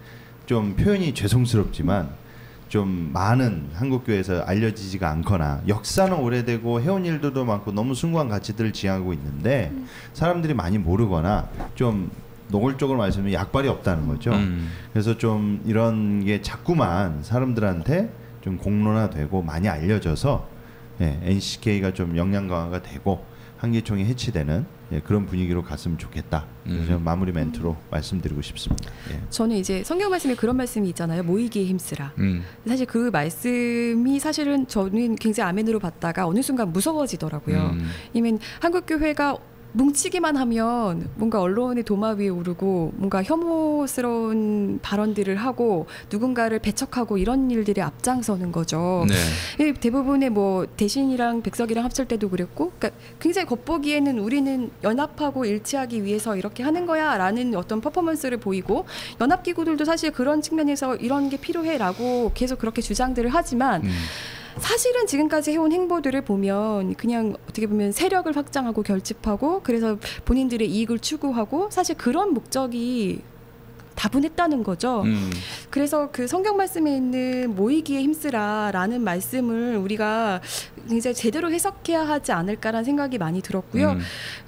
좀 표현이 죄송스럽지만 좀 많은 한국교회에서 알려지지가 않거나 역사는 오래되고 해온 일들도 많고 너무 숭고한 가치들을 지향하고 있는데 사람들이 많이 모르거나 좀 노골적으로 말씀하면 약발이 없다는 거죠. 그래서 좀 이런 게 자꾸만 사람들한테 좀 공론화되고 많이 알려져서 NCK가 좀 역량 강화가 되고 한기총이 해치되는 그런 분위기로 갔으면 좋겠다. 그래서 마무리 멘트로 말씀드리고 싶습니다. 저는 이제 성경 말씀에 그런 말씀이 있잖아요. 모이기에 힘쓰라. 사실 그 말씀이 사실은 저는 굉장히 아멘으로 받다가 어느 순간 무서워지더라고요. 왜냐면 한국교회가 뭉치기만 하면 뭔가 언론의 도마 위에 오르고 뭔가 혐오스러운 발언들을 하고 누군가를 배척하고 이런 일들이 앞장서는 거죠. 네. 대부분의 뭐 대신이랑 백석이랑 합칠 때도 그랬고, 그러니까 굉장히 겉보기에는 우리는 연합하고 일치하기 위해서 이렇게 하는 거야라는 어떤 퍼포먼스를 보이고, 연합기구들도 사실 그런 측면에서 이런 게 필요해라고 계속 그렇게 주장들을 하지만. 사실은 지금까지 해온 행보들을 보면 그냥 어떻게 보면 세력을 확장하고 결집하고 그래서 본인들의 이익을 추구하고 사실 그런 목적이 다분했다는 거죠. 그래서 그 성경 말씀에 있는 모이기에 힘쓰라라는 말씀을 우리가 굉장히 제대로 해석해야 하지 않을까라는 생각이 많이 들었고요.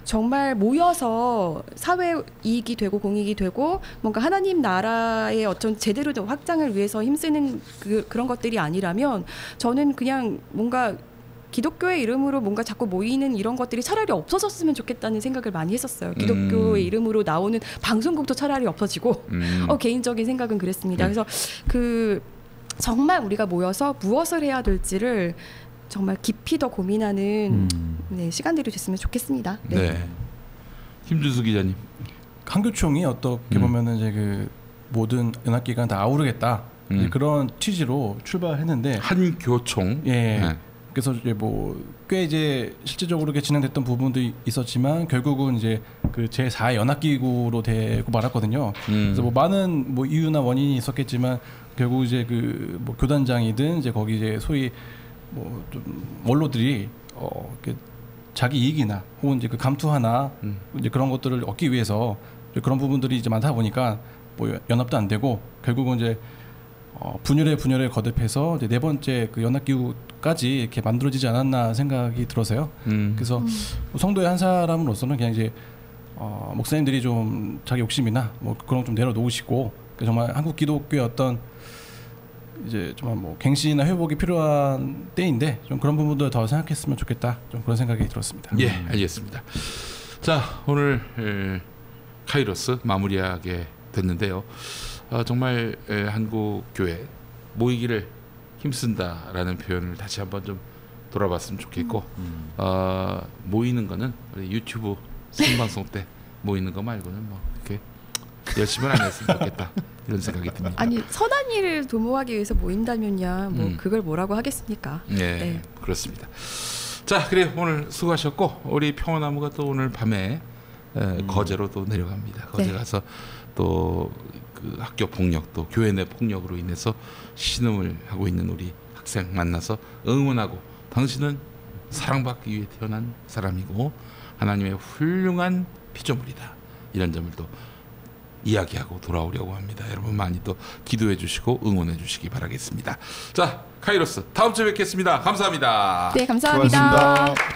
정말 모여서 사회 이익이 되고 공익이 되고 뭔가 하나님 나라의 어떤 제대로 된 확장을 위해서 힘쓰는 그런 것들이 아니라면 저는 그냥 뭔가 기독교의 이름으로 뭔가 자꾸 모이는 이런 것들이 차라리 없어졌으면 좋겠다는 생각을 많이 했었어요. 기독교의 이름으로 나오는 방송국도 차라리 없어지고 개인적인 생각은 그랬습니다. 그래서 그 정말 우리가 모여서 무엇을 해야 될지를 정말 깊이 더 고민하는 시간들이 됐으면 좋겠습니다. 네. 김준수 기자님. 한교총이 어떻게 보면은 이제 그 모든 연합기관 다 아우르겠다 그런 취지로 출발했는데 한교총. 예. 네. 그래서 이제 뭐 꽤 이제 실질적으로 진행됐던 부분도 있었지만 결국은 이제 그 제4 연합기구로 되고 말았거든요. 그래서 뭐 많은 뭐 이유나 원인이 있었겠지만 결국 이제 그 뭐 교단장이든 이제 거기 이제 소위 뭐 좀 원로들이 자기 이익이나 혹은 이제 그 감투하나 이제 그런 것들을 얻기 위해서 그런 부분들이 이제 많다 보니까 뭐 연합도 안 되고 결국은 이제 분열에 거듭해서 이제 네 번째 그 연합기구까지 이렇게 만들어지지 않았나 생각이 들어서요. 그래서 성도의 한 사람으로서는 그냥 이제 목사님들이 좀 자기 욕심이나 뭐 그런 거 좀 내려놓으시고 정말 한국 기독교의 어떤 이제 정말 뭐 갱신이나 회복이 필요한 때인데 좀 그런 부분도 더 생각했으면 좋겠다. 좀 그런 생각이 들었습니다. 예, 알겠습니다. 자, 오늘 카이로스 마무리하게 됐는데요. 정말 한국 교회 모이기를 힘쓴다라는 표현을 다시 한번 좀 돌아봤으면 좋겠고 모이는 거는 우리 유튜브 생방송 때 모이는 거 말고는 뭐 이렇게 열심히 안 했으면 좋겠다 이런 생각이 듭니다. 아니 선한 일을 도모하기 위해서 모인다면야 뭐 그걸 뭐라고 하겠습니까? 네, 그렇습니다. 자, 그래 오늘 수고하셨고 우리 평화나무가 또 오늘 밤에 거제로 또 내려갑니다. 거제 가서 또 그 학교 폭력 또 교회 내 폭력으로 인해서 신음을 하고 있는 우리 학생 만나서 응원하고 당신은 사랑받기 위해 태어난 사람이고 하나님의 훌륭한 피조물이다 이런 점을 또 이야기하고 돌아오려고 합니다. 여러분 많이 또 기도해 주시고 응원해 주시기 바라겠습니다. 자, 카이로스 다음 주에 뵙겠습니다. 감사합니다. 네, 감사합니다. 수고하셨습니다.